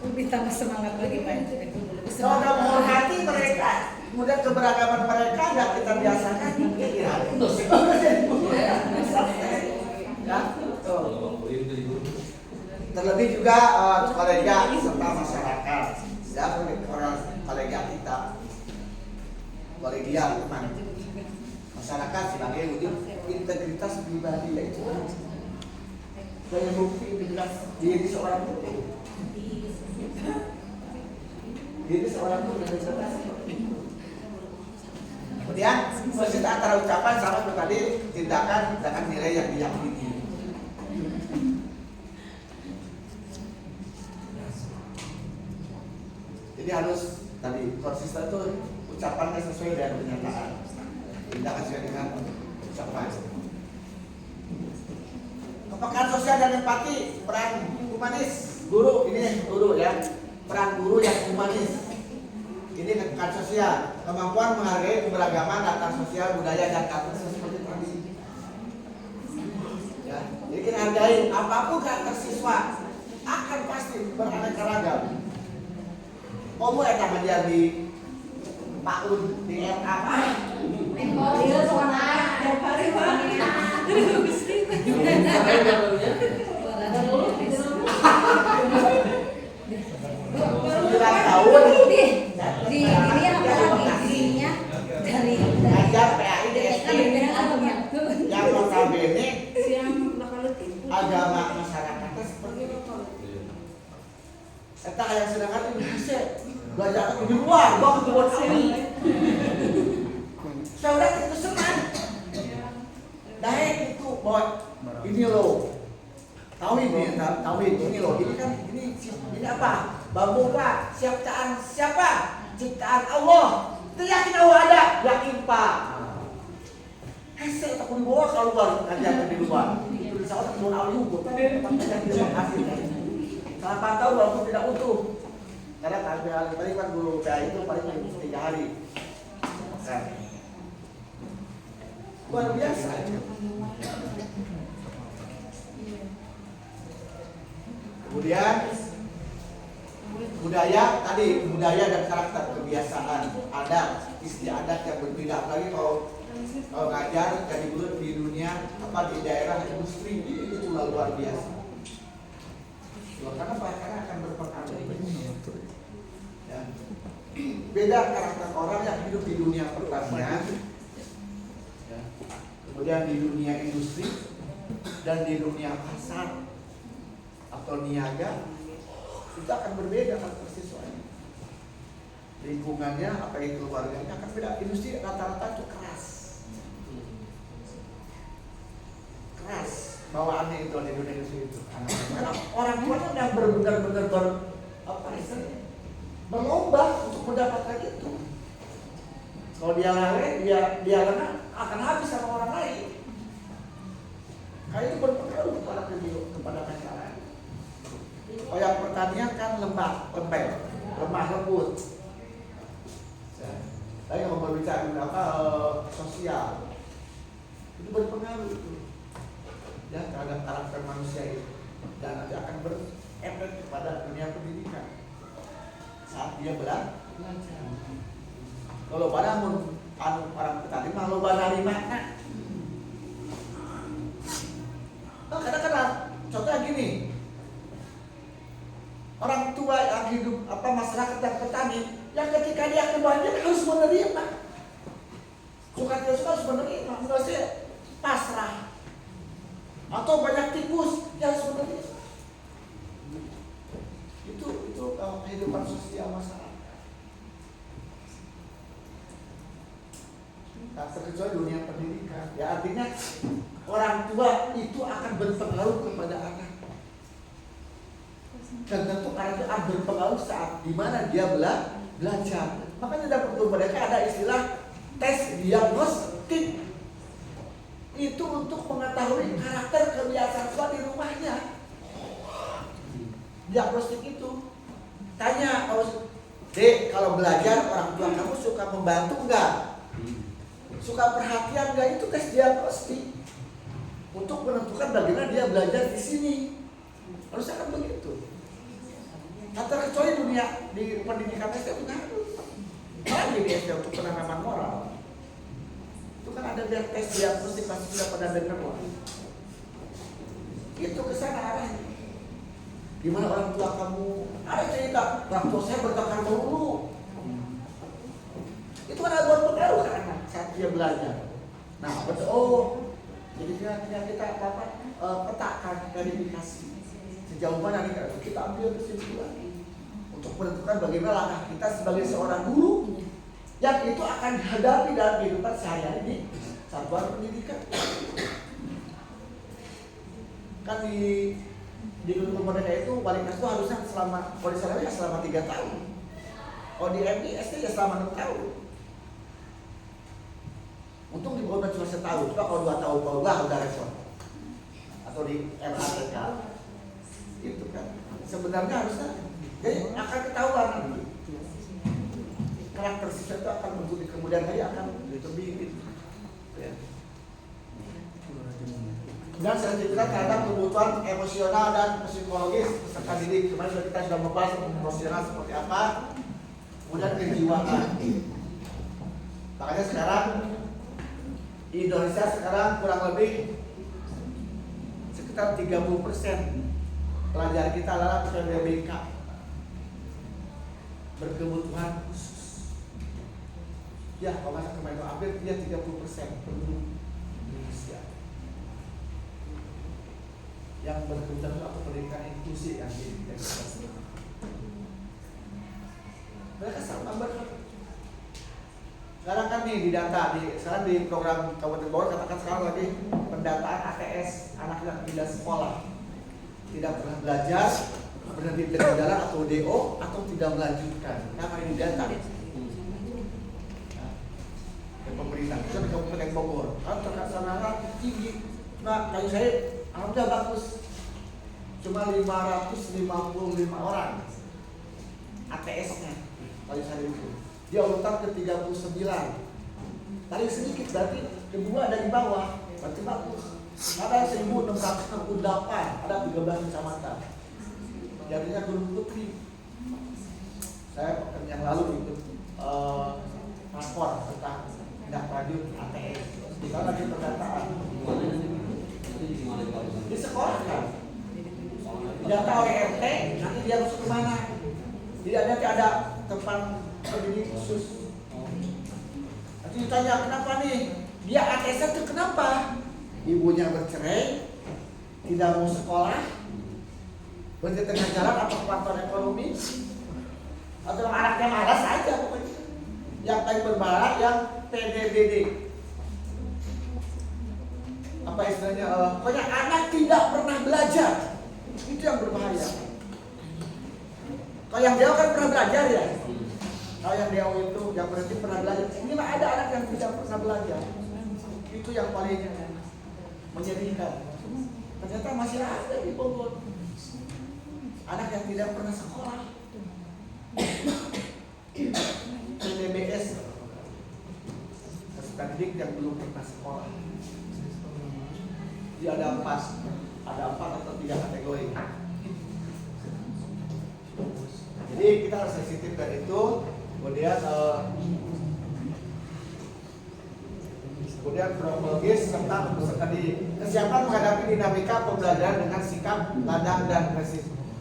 Lebih tambah semangat lagi Pak. Kalau kita menghormati mereka, kemudian keberagaman mereka yang kita biasakan, ya terus. Ya, tuh. Terlebih juga kolega serta masyarakat, ya orang kolega kita, kolegial teman. Masyarakat sebagai wujud integritas pribadi yaitu sebagai bukti integritas diri seorang itu. Diri seorang itu integritas. Kemudian posisi antara ucapan sama tadi tindakan nilai yang diyakini. Jadi harus tadi konsisten tuh ucapannya sesuai dengan kenyataan. Tindakan sesuai dengan ucapan. Kepekaan sosial dan empati, peran humanis, guru ini guru ya, peran guru yang humanis. Ini kepekaan sosial, kemampuan menghargai keberagaman data sosial, budaya dan karakter seperti tadi. Ya, jadi kita hargai apapun karakter siswa akan pasti beraneka ragam. Kamu ada menjadi Pak Un di MA Pak. Dia soalnya tiap hari Pak. Tahun Di ini apa visinya dari ajar PAI DTK yang notabene agama masyarakatnya seperti itu. Eta yang sedangkan itu bisa belajar di luar, gua keluar sini. Saudara itu senang. Daek itu bahwa ini loh. Tauhid ini loh. Ini kan ini apa? Bambu Pak, ciptaan siapa? Ciptaan Allah. Itu yakin Allah ada, yakin Pak. Hese tak boleh bawa keluar kajian di luar. Itu saudara keluar awal hukum. Tapi terima kasih. Salah pantau walaupun tidak utuh. Karena paling kan guru PAI itu paling 3 hari. Nah, luar biasa. Kemudian budaya tadi, budaya dan karakter, kebiasaan, adat, istiadat yang berbeda. Apalagi kalau ngajar jadi guru di dunia di daerah industri itu luar biasa. Karena akan berpengaruh. Ya. Beda karakter orang yang hidup di dunia pertanian, ya. Kemudian di dunia industri dan di dunia pasar atau niaga itu akan berbeda siswanya. Lingkungannya, apa yang keluarganya akan beda. Industri rata-rata itu keras bawaannya itu di dunia industri itu. Karena orang tuanya yang benar-benar berlomba untuk mendapatkan itu. Kalau dia lari, dia lengah akan habis sama orang lain. Karena itu berpengaruh kepada masyarakat. Oh, yang pertanian kan lemah lembut. Tapi kalau berbicara sosial, itu berpengaruh itu. Ya, terhadap karakter manusia itu, dan nanti akan berefek kepada dunia pendidikan saat dia belajar. Kalau pada orang petani malu dari mana? Kadang-kadang contohnya gini, orang tua yang hidup masyarakat yang petani, yang ketika dia kebanjiran harus menerima, suka tidak suka harus menerima, nggak sih pasrah. Atau banyak tikus yang sebenarnya itu kehidupan sosial masyarakat. Tak terkecuali dunia pendidikan. Ya artinya orang tua itu akan berpengaruh kepada anak. Dan tentu anak itu akan berpengaruh saat dimana dia belajar. Makanya dalam kultur mereka ada istilah tes diagnostik. Itu untuk mengetahui karakter kebiasaan siswa di rumahnya. Diagnostik itu tanya, Dek, kalau belajar orang tua kamu suka membantu enggak? Suka perhatian enggak? Itu tes diagnostik untuk menentukan bagaimana dia belajar di sini. Harus akan begitu. Terkecuali dunia di pendidikan SD itu harus. Apalagi di SD untuk penanaman moral. Itu kan ada tes diagnostik, pasti sudah pada dengar loh. Itu kesana arahnya. Gimana orang tua kamu? Ada cerita, orang tua saya bertengkar dulu. Itu kan ada berpengaruh kan anak saat dia belajar. Nah, betul. Jadi kita petakan verifikasi sejauh mana nih kita ambil kesimpulan untuk menentukan bagaimana langkah kita sebagai seorang guru yang itu akan dihadapi dalam kehidupan sehari-hari di satuan pendidikan. Kan di Kultur Merdeka itu wali kelas itu harusnya selama, kalau di sana ya selama 3 tahun. Kalau di MI SD ya selama 6 tahun. Untung di bawah cuma setahun, coba kalau 2 tahun kalau udah repot. Atau di RATK itu kan sebenarnya harusnya jadi akan ketahuan nanti. Karakter siswa itu akan muncul di kemudian hari akan lebih ya. Dan sertifikat terhadap kebutuhan emosional dan psikologis peserta didik. Kemarin kita sudah membahas emosional seperti apa, kemudian kejiwaan. Makanya sekarang di Indonesia sekarang kurang lebih sekitar 30% pelajar kita adalah PBBK berkebutuhan khusus. Ya, kalau masa kemarin hampir dia 30% penduduk Indonesia yang berkebutuhan atau pendidikan inklusi yang di mereka sama berhak. Sekarang kan nih di data sekarang di program Kabupaten Bogor katakan sekarang lagi pendataan ATS anak yang tidak sekolah, tidak pernah belajar, berhenti dari jalan atau DO atau tidak melanjutkan. Karena ini data pemerintah, khususnya di Kabupaten Bogor, kan terkena tinggi. Nah, kayu saya alhamdulillah bagus, cuma 555 orang ATS-nya kayu saya itu. Dia urutan ke 39. Paling sedikit berarti kedua dari bawah, berarti bagus. Ada 1668, ada 13 kecamatan. Jadinya Gunung Putri. Saya pekan yang lalu ikut rapor tentang tindak lanjut ATS. Di mana di pendataan? Di sekolah kan? Data ORT, nanti dia harus kemana? Tidak nanti ada tempat pendidik khusus. Nanti ditanya kenapa nih? Dia ATS itu kenapa? Ibunya bercerai, tidak mau sekolah, berhenti tengah jalan atau faktor ekonomi, atau anaknya malas aja pokoknya. Yang paling berbahaya yang PDBD. Apa istilahnya? Pokoknya anak tidak pernah belajar. Itu yang berbahaya. Kalau yang dia kan pernah belajar ya. Kalau yang dia itu yang berarti pernah belajar. Ini mah ada anak yang tidak pernah belajar. Itu yang paling menyedihkan. Ternyata masih ada di Bogor anak yang tidak pernah sekolah. PDBS, peserta didik yang belum pernah sekolah. Jadi ada 4 atau 3 kategori. Jadi kita harus sensitif dari itu. Kemudian kronologis tentang peserta didik, kesiapan menghadapi dinamika pembelajaran dengan sikap ladang dan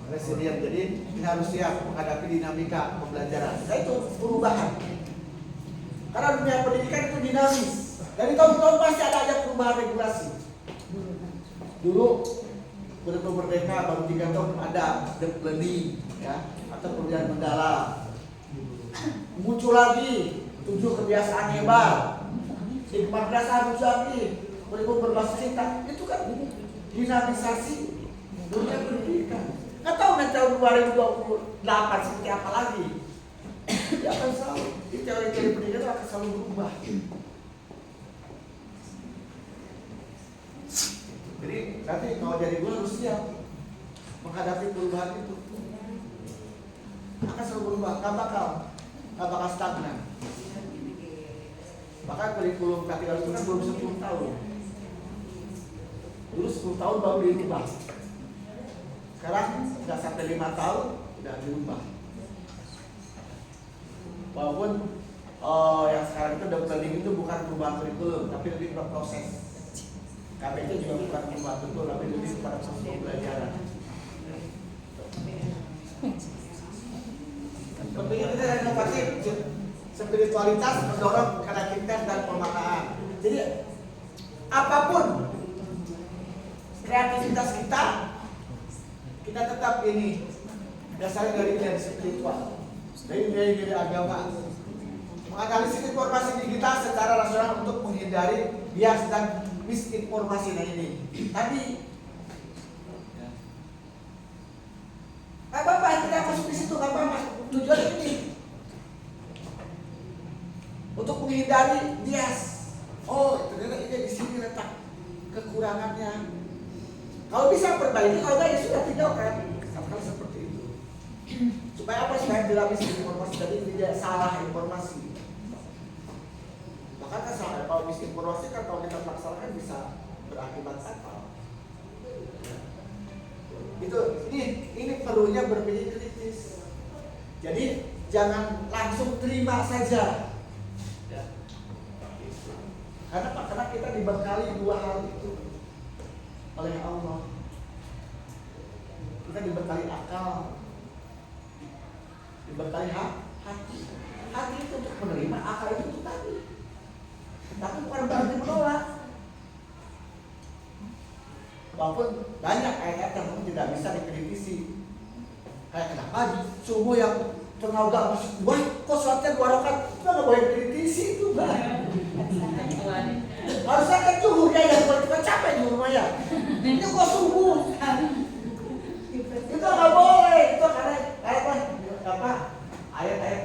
resilient. Jadi kita harus siap menghadapi dinamika pembelajaran. Nah itu perubahan. Karena dunia pendidikan itu dinamis. Dari tahun-tahun pasti ada aja perubahan regulasi. Dulu belum merdeka baru 3 tahun ada deep learning ya, atau pembelajaran mendalam. Muncul lagi 7 kebiasaan hebat. Di madrasah Muzaki, kurikulum berbasis cinta, itu kan dinamisasi dunia pendidikan. Nggak tahu nanti tahun 2028 seperti apa lagi. Ya akan selalu, di teori-teori pendidikan akan selalu berubah. Jadi nanti kalau jadi guru harus siap menghadapi perubahan itu. Akan selalu berubah, nggak bakal stagnan. Maka kurikulum K3 itu kan belum 10 tahun. Dulu 10 tahun baru dirubah. Sekarang sudah sampai 5 tahun sudah dirubah. Walaupun yang sekarang itu deep learning itu bukan perubahan kurikulum, tapi lebih ke proses. KBT juga bukan perubahan kurikulum, tapi lebih kepada proses pembelajaran. Pentingnya kita ada inovatif. Spiritualitas mendorong kreativitas dan pemaknaan. Jadi apapun kreativitas kita tetap ini dasarnya dari spiritual, dari agama. Menganalisis informasi digital secara rasional untuk menghindari bias dan misinformasi. Nah ini tadi apa tidak masuk di situ, apa tujuan ini untuk menghindari bias. Oh, ternyata ini di sini letak kekurangannya. Kalau bisa perbaiki, kalau enggak ya sudah tinggalkan. Katakan seperti itu. Supaya apa? Supaya tidak misinformasi, jadi tidak salah informasi. Makanya salah kalau misinformasi kan kalau kita laksanakan bisa berakibat fatal. Itu ini perlunya berpikir kritis. Jadi jangan langsung terima saja. Karena kita dibekali 2 hal itu oleh Allah. Kita dibekali akal, dibekali hati. Hati itu untuk menerima, akal itu untuk tadi. Tapi bukan berarti menolak. Walaupun banyak ayat-ayat yang tidak bisa dikritisi. Kayak kenapa subuh yang tenaga masih kuat, kok sholatnya 2 rakaat? Itu nggak boleh dikritisi itu, Mbak. Harusnya kan zuhur ya yang buat kita capek di rumah ya. Ini kok subuh? Itu nggak boleh. Itu karena apa? Ayat-ayat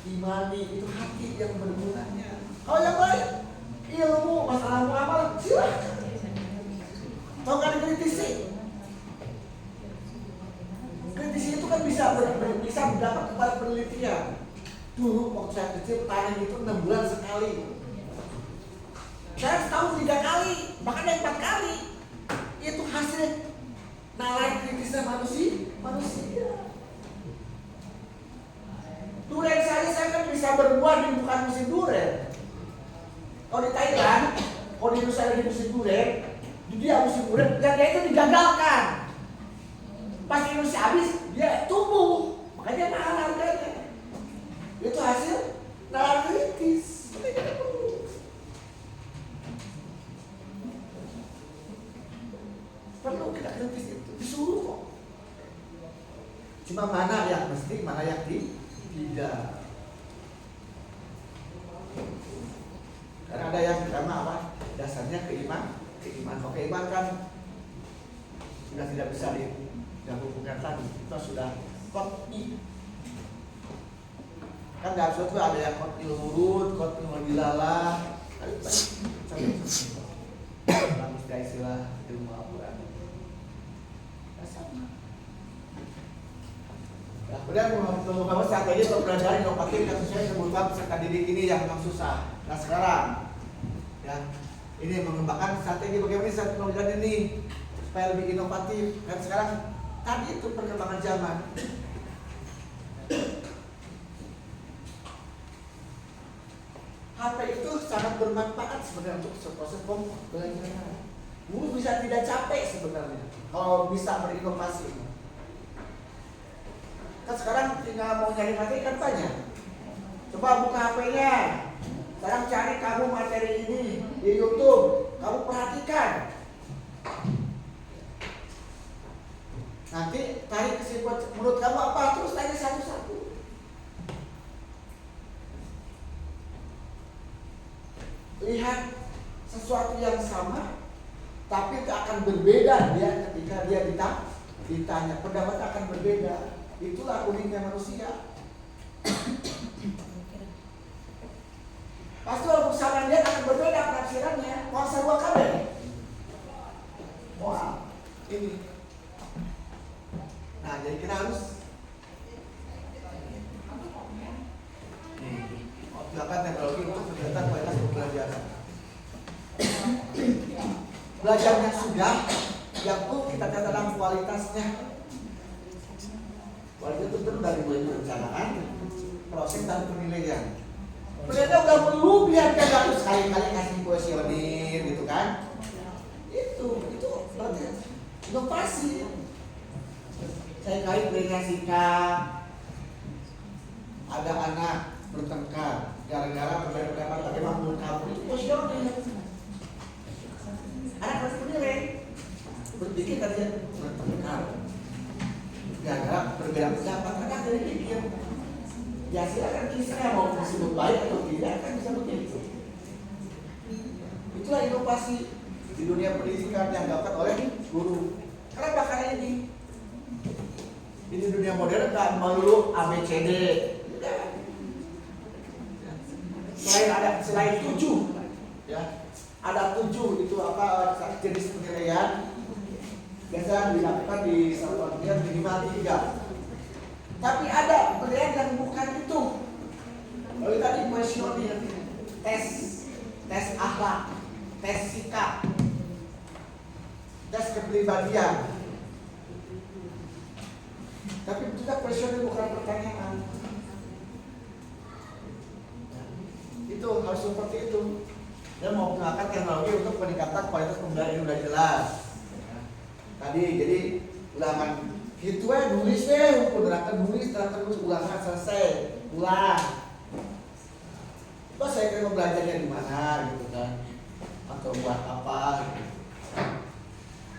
imani itu hati yang bergunanya. Kalau yang lain ilmu masalah muamalah silakan. Kalau nggak dikritisi, kritisi itu kan bisa berdampak kepada penelitian. Dulu waktu saya kecil panen itu 6 bulan sekali. Saya setahun 3 kali, bahkan yang 4 kali. Itu hasil nalar kritisnya manusia. Duren saya saya kan bisa berbuah di bukan musim durian. Kalau di Thailand, kalau di Indonesia lagi musim durian, di dia musim durian, dan dia itu digagalkan. Pas Indonesia habis, dia tumbuh, makanya mahal harganya. Itu hasil nalar kritis. Perlu kita kritis itu, disuruh kok. Cuma mana yang mesti, mana yang tidak. Karena ada yang pertama apa? Dasarnya keimanan. Kalau keimanan kan sudah tidak bisa digabungkan lagi. Kita sudah kot'i. Kan dalam suatu ada yang kot'i lurut, kot'i wajilalah. Bagus guys istilah ilmu Al-Quran. Sama. Nah, kemudian membangun strategi untuk belajar inovatif yang sesuai kebutuhan peserta didik ini yang memang susah. Nah sekarang, ya ini mengembangkan strategi bagaimana strategi pembelajaran ini supaya lebih inovatif. Dan sekarang tadi itu perkembangan zaman. HP itu sangat bermanfaat sebenarnya untuk proses pembelajaran. Guru bisa tidak capek sebenarnya kalau bisa berinovasi. Kan sekarang tinggal mau nyari materi kan banyak. Coba buka HP-nya. Sekarang cari kamu materi ini di YouTube. Kamu perhatikan. Nanti tarik kesimpulan menurut kamu apa? Terus tanya satu-satu. Lihat sesuatu yang sama, tapi akan berbeda dia ketika dia ditanya. Pendapat akan berbeda. Itulah uniknya manusia. Pasti walaupun sama dia akan berbeda penafsirannya. Mau sebuah kabar. Wah, ini. Nah, jadi kita harus optimalkan teknologi untuk meningkatkan kualitas pembelajaran. Belajarnya sudah, yang perlu kita catat dalam kualitasnya. Kualitas itu tentu dari mulai perencanaan, proses dan penilaian. Ternyata udah perlu biar kita harus sekali-kali kasih kuesioner gitu kan? Itu berarti inovasi. Saya kali berikan sikap. Ada anak bertengkar gara-gara berbeda pendapat bagaimana menurut kamu itu kuesioner. Anak harus menilai. Berpikir tadi bertengkar. Gara-gara berbeda pendapat kan dari pikir. Ya silakan kisah mau disebut baik atau tidak kan bisa begitu. Itulah inovasi di dunia pendidikan yang dilakukan oleh guru. Kenapa? Karena ini di dunia modern nggak melulu ABCD. Selain 7, ya ada 7 itu apa jenis penilaian. Biasa dilakukan di satuan pendidikan minimal 3. Tapi ada penilaian yang bukan itu. Lalu tadi kuesioner, tes akhlak, tes sikap, tes kepribadian. Tapi juga kuesioner bukan pertanyaan. Itu harus seperti itu. Dan mau menggunakan teknologi untuk meningkatkan kualitas pembelajaran yang sudah jelas. Tadi jadi ulangan. Gitu nulis deh, ulangan nulis, ulangan selesai, ulang. Coba saya kira belajarnya di mana gitu kan, atau buat apa gitu.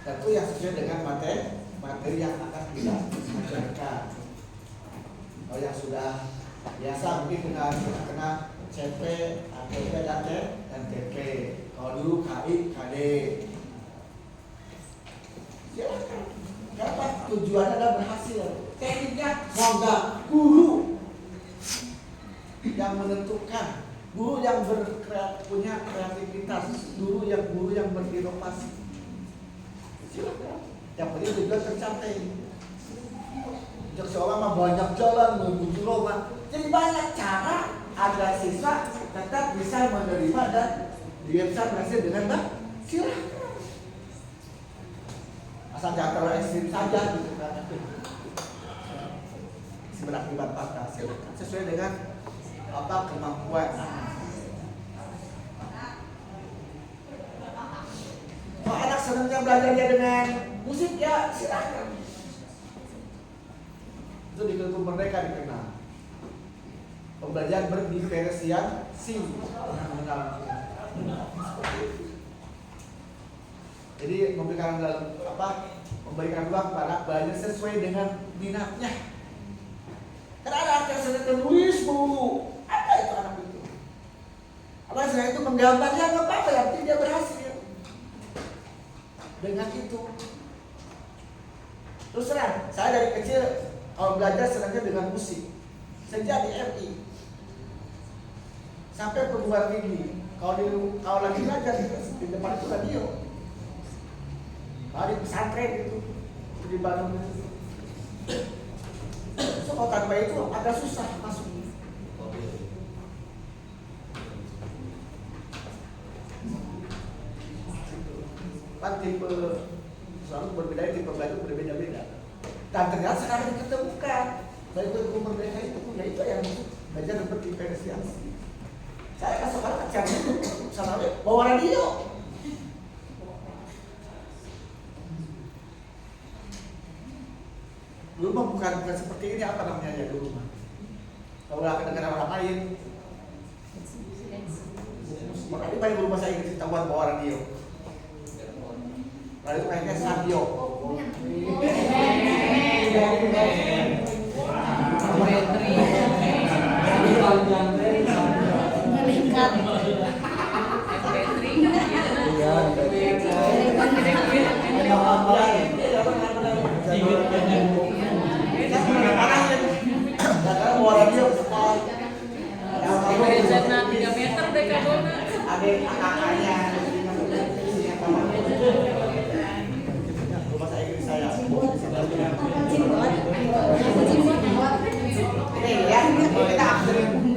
Tentu yang sesuai dengan materi yang akan kita ajarkan. Kalau yang sudah biasa mungkin kena CP, ATP dan TP. Kalau dulu KI, KD. Silakan. Kenapa? Tujuannya adalah berhasil. Tekniknya semoga guru yang menentukan, guru yang punya kreativitas, guru yang berinovasi. Silakan. Yang penting tujuan tercapai. Jok seorang mah banyak jalan menuju Roma. Jadi banyak cara agar siswa tetap bisa menerima dan dia bisa berhasil dengan baik. Silakan. Asal jangan terlalu ekstrim saja gitu kan. Sebenarnya akibat patah sesuai dengan kemampuan. Kalau anak senangnya belajarnya dengan musik ya silakan. Itu di Kultur Merdeka dikenal pembelajaran berdiferensiasi. Jadi memberikan ruang pada belajar sesuai dengan minatnya. Karena ada anak yang senang menulis Bu, ada itu anak itu. Apa selain itu menggambarnya nggak apa-apa, yang penting dia berhasil dengan itu. Terus terang, saya dari kecil kalau belajar senangnya dengan musik. Sejak di MI sampai perguruan tinggi, kalau lagi belajar di depan itu radio. Kalau di pesantren itu di Bandung. So kalau tanpa itu agak susah masuk. Kan tipe selalu berbeda, tipe belajar berbeda-beda. Dan ternyata sekarang diketemukan dari Kultur Merdeka itu, ya itu yang belajar berdiferensiasi. Saya kan sekarang kecil misalnya bawa radio. Dulu mah bukan seperti ini, apa namanya ya dulu mah. Kalau akan dengar orang lain, makanya banyak guru bahasa Inggris tahuan bawa radio. Lalu itu kayaknya Sadio.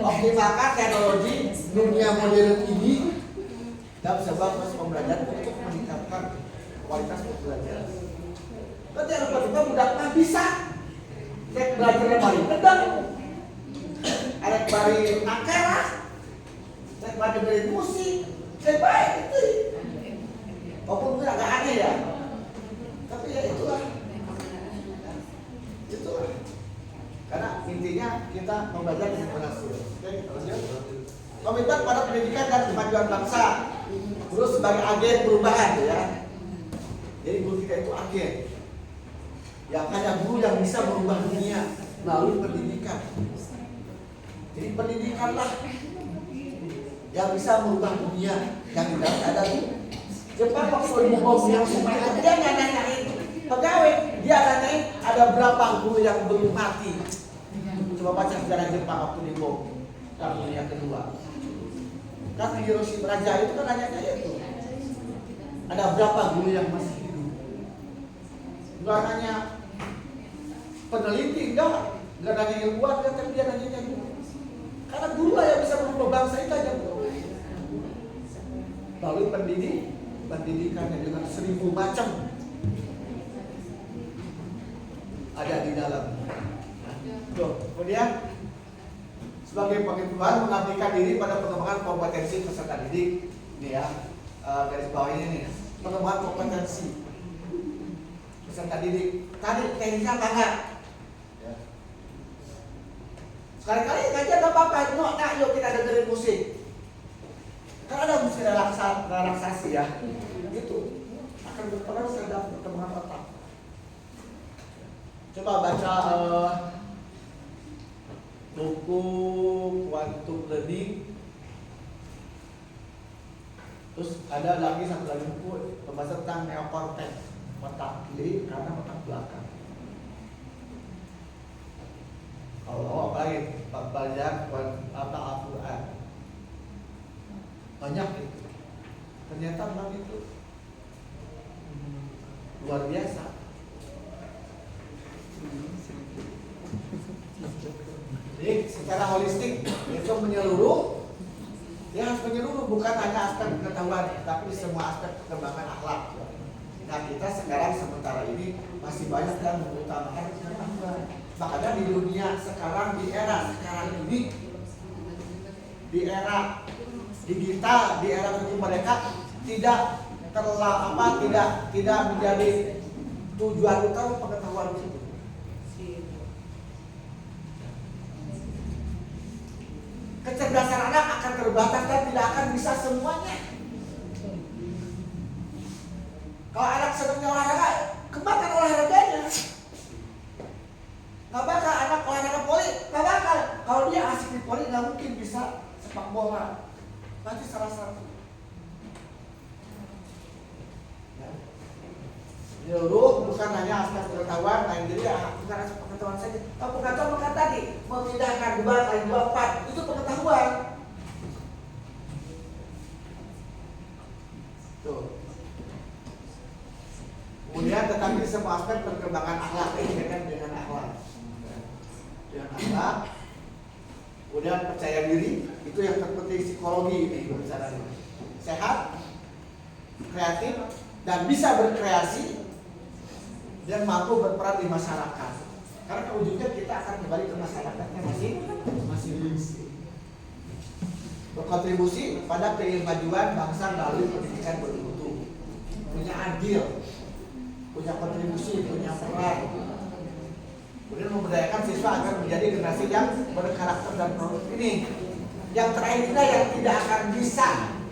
Optimalkan teknologi dunia modern ini dalam sebuah proses pembelajaran untuk meningkatkan kualitas pembelajaran. Nanti yang kedua budak mah bisa cek belajarnya paling kedang, ada bari angkara, cek belajar musik, cek baik itu. Walaupun itu agak aneh ya, tapi ya itulah. Karena intinya kita membelajar dengan berhasil. Komitmen pada pendidikan dan kemajuan bangsa. Terus sebagai agen perubahan ya. Jadi guru kita itu agen. Yang hanya guru yang bisa merubah dunia melalui pendidikan. Jadi pendidikanlah yang bisa merubah dunia. Yang tidak ada Jepang waktu di bom yang supaya dia nggak nanyain pegawai, dia nanyain ada berapa guru yang belum mati. Coba baca sejarah Jepang waktu di bom Perang Dunia Kedua. Kan Hiroshima Raja itu kan nanya itu. Ada berapa guru yang masih hidup? Enggak nanya peneliti, enggak nanya ilmuwan, tapi dia nanya guru. Karena guru lah yang bisa merubah bangsa itu aja. Lalu pendidikannya dengan 1000 macam ada di dalam. Tuh, kemudian sebagai pengetahuan mengabdikan diri pada pengembangan kompetensi peserta didik. Ini ya, garis bawah ini nih, pengembangan kompetensi peserta didik. Tadi teknisnya apa enggak? Ya. Sekali-kali ngaji nggak apa-apa, nah yuk kita dengerin musik. Karena ada musik relaksasi ya, gitu akan berpengaruh terhadap perkembangan otak. Coba baca buku Quantum Learning. Terus ada lagi satu lagi buku pembahasan tentang neokortex, otak kiri kanan otak belakang. Kalau baik belajar apa Al-Quran banyak itu. Ternyata memang itu luar biasa. Jadi secara holistik itu menyeluruh, dia harus menyeluruh bukan hanya aspek pengetahuan, tapi semua aspek perkembangan akhlak. Nah kita sekarang sementara ini masih banyak yang mengutamakan pengetahuan. Makanya di dunia sekarang, di era sekarang ini di era digital, di era hukum mereka tidak tidak menjadi tujuan utama pengetahuan itu. Kecerdasan anak akan terbatas dan tidak akan bisa semuanya. Kalau anak senangnya olahraga, kembangkan olahraganya. Gak bakal anak olahraga voli, gak bakal. Kalau dia asik di voli, gak mungkin bisa sepak bola. Berarti salah satu. Dulu bukan hanya aspek pengetahuan, lain jadi bukan aspek pengetahuan saja. Kalau pengetahuan maka tadi memindahkan 2 kali 2 4 itu pengetahuan. Tuh. Kemudian tetapi semua aspek perkembangan akhlak ini kan dengan akhlak. Dengan akhlak. Kemudian percaya diri itu yang terpenting psikologi ini berbicara sehat, kreatif dan bisa berkreasi dan mampu berperan di masyarakat. Karena ujungnya kita akan kembali ke masyarakatnya masing-masing. Berkontribusi pada kemajuan bangsa melalui pendidikan bermutu, punya andil, punya kontribusi, punya peran. Kemudian memberdayakan siswa agar menjadi generasi yang berkarakter dan produktif ini. Yang terakhir ini yang tidak akan bisa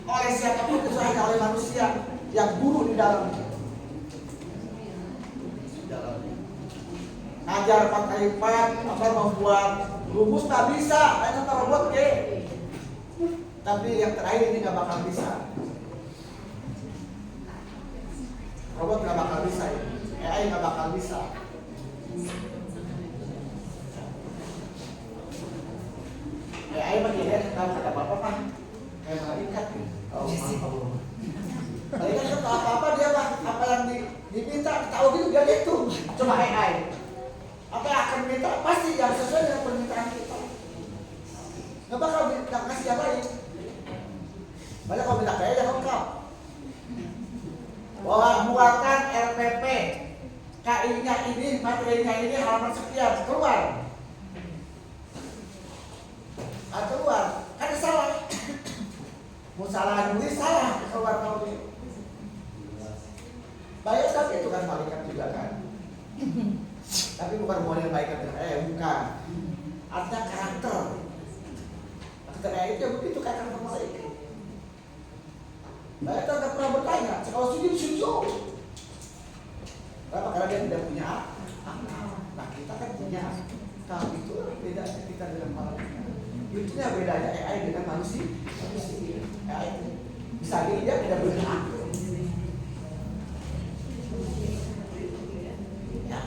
oleh siapapun kecuali hanya oleh manusia yang guru di dalamnya. Ngajar 4x4 apa membuat rumus tak bisa, hanya robot ke. Tapi yang terakhir ini gak bakal bisa. Robot gak bakal bisa ini. AI gak bakal bisa. AI mah dia tahu kata bapak mah kayak malaikat nih. Malaikat kan tahu apa dia mah apa yang diminta tahu gitu dia gitu. Coba AI. Apa yang akan minta pasti yang sesuai dengan permintaan kita. Nggak bakal kasih yang lain. Banyak kalau minta kayak jangan lengkap. Bahwa buatan LPP KI-nya ini, materinya ini halaman sekian keluar. Keluar, kan salah. Mau salah nulis salah keluar kalau itu. Bayar tapi itu kan malaikat juga kan. Tapi bukan model malaikat bukan. Ada karakter. Karakter itu begitu karakter malaikat. Malaikat tidak pernah bertanya. Kalau sujud. Kenapa? Karena dia tidak punya akal. Nah kita kan punya akal. Itu bedanya kita dengan malaikat. Itunya bedanya AI dengan manusia. AI bisa jadi dia tidak punya akal. Ya.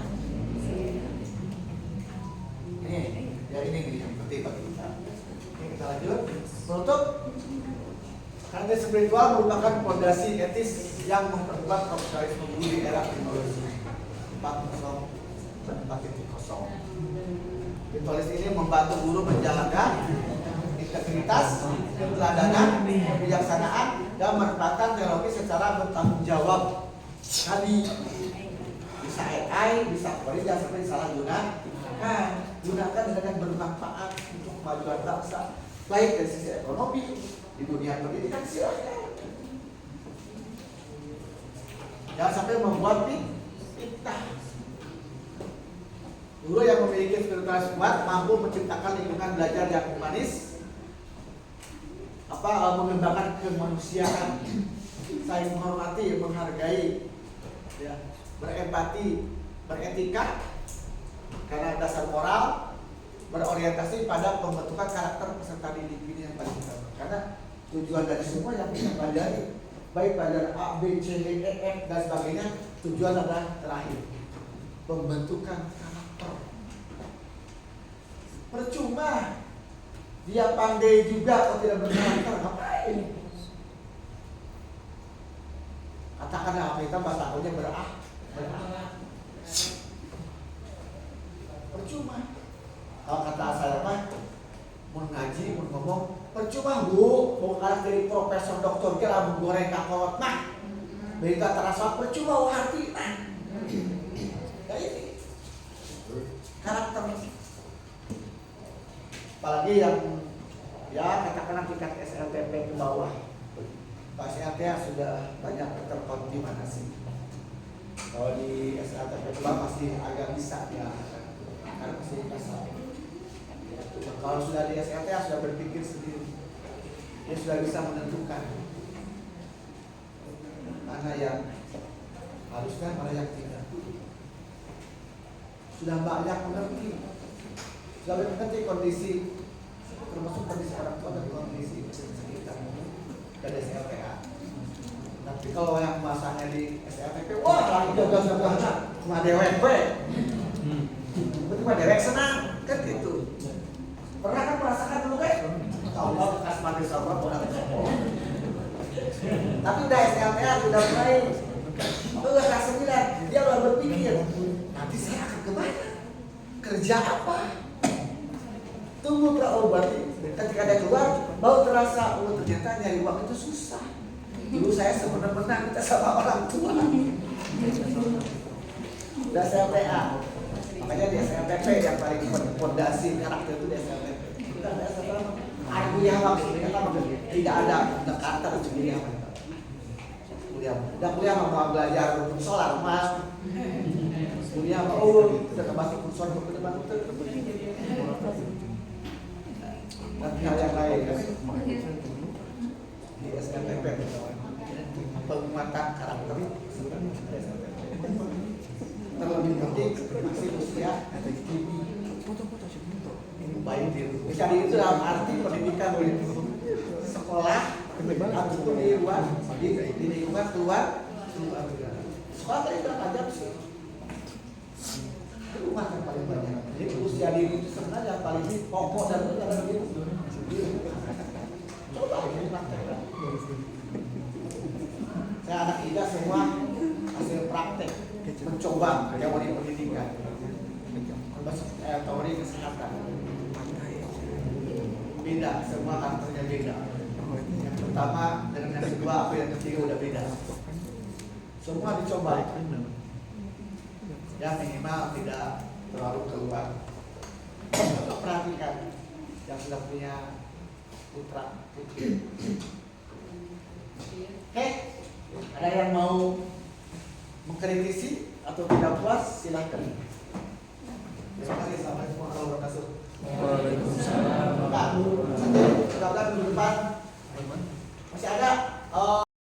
Ini yang penting bagi kita. Oke, kita lanjut. Menutup. Karena spiritual merupakan fondasi etis yang memperkuat profesionalisme guru di era teknologi 4.0 dan 4.0. Spiritualis ini membantu guru menjalankan integritas, keteladanan, kebijaksanaan, dan memanfaatkan teknologi secara bertanggung jawab. Tadi bisa AI, bisa kode, jangan sampai disalahgunakan. Gunakan dengan bermanfaat untuk kemajuan bangsa, baik dari sisi ekonomi, di dunia pendidikan silahkan. Jangan sampai membuat fitnah. Guru yang memiliki spiritualitas kuat mampu menciptakan lingkungan belajar yang humanis, mengembangkan kemanusiaan, saling menghormati, menghargai, ya, berempati, beretika, karena dasar moral, berorientasi pada pembentukan karakter peserta didik ini yang paling utama. Karena tujuan dari semua yang kita pelajari, baik pelajaran A, B, C, D, E, F dan sebagainya, tujuan adalah terakhir pembentukan karakter. Percuma dia pandai juga atau tidak berkarakter, ngapain? Katakan apa kita bahasa akunya berakhlak. Percuma. Kalau kata saya mah, mau ngaji, mau ngomong, percuma bu, mau kalah dari profesor doktor kira mau goreng kakot mah, berita terasa percuma hati. Ya ini karakter. Apalagi yang Ya katakanlah tingkat SLTP ke bawah. Pak SLTA sudah banyak terkontaminasi. Kalau di SLTP ke bawah masih agak bisa ya, karena masih kasar. Kalau sudah di SLTA sudah berpikir sendiri, dia sudah bisa menentukan mana yang harusnya, mana yang tidak. Sudah banyak mengerti, sudah mengerti kondisi, termasuk kondisi orang tua dan kondisi sekitar dan SLTA. Tapi kalau yang masanya di SLTP, wah lagi jaga-jaga cuma dewek, cuma dewek senang, kan gitu. Pernah kan merasakan dulu kan? Tahu bekas mati sama orang. Tapi udah SLTA sudah mulai. Kelas 9 dia udah berpikir, nanti saya akan kemana? Kerja apa? Tunggu berarti ketika dia keluar, baru terasa, oh ternyata nyari uang itu susah. Dulu saya sebenarnya minta sama orang tua. Udah SLTA. Makanya di SLTP yang paling fondasi karakter itu di SLTP. Kita ada SLTP. Aku yang tidak ada pendekatan untuk kuliah. Udah kuliah mau belajar solar mas. Kuliah kita masuk solar ke depan tapi hal yang lain di SLTP penguatan karakter terlebih penting masih usia baik diri. Jadi itu dalam arti pendidikan sekolah harus di lingkungan keluar. Sekolah tadi berapa jam sih? Rumah yang paling banyak. Jadi usia diri itu sebenarnya paling pokok dan utama gitu. Coba ini praktek. Saya anak IDA semua hasil praktek mencoba teori pendidikan, teori kesehatan. Beda, semua karakternya beda. Yang pertama dengan yang kedua, apa yang ketiga udah beda. Semua dicoba. Ya minimal tidak terlalu keluar. Perhatikan yang sudah punya putra putri. Oke, ada yang mau mengkritisi atau tidak puas silakan. Terima kasih. Assalamualaikum warahmatullahi wabarakatuh. Waalaikumsalam. Mudah-mudahan minggu depan masih ada.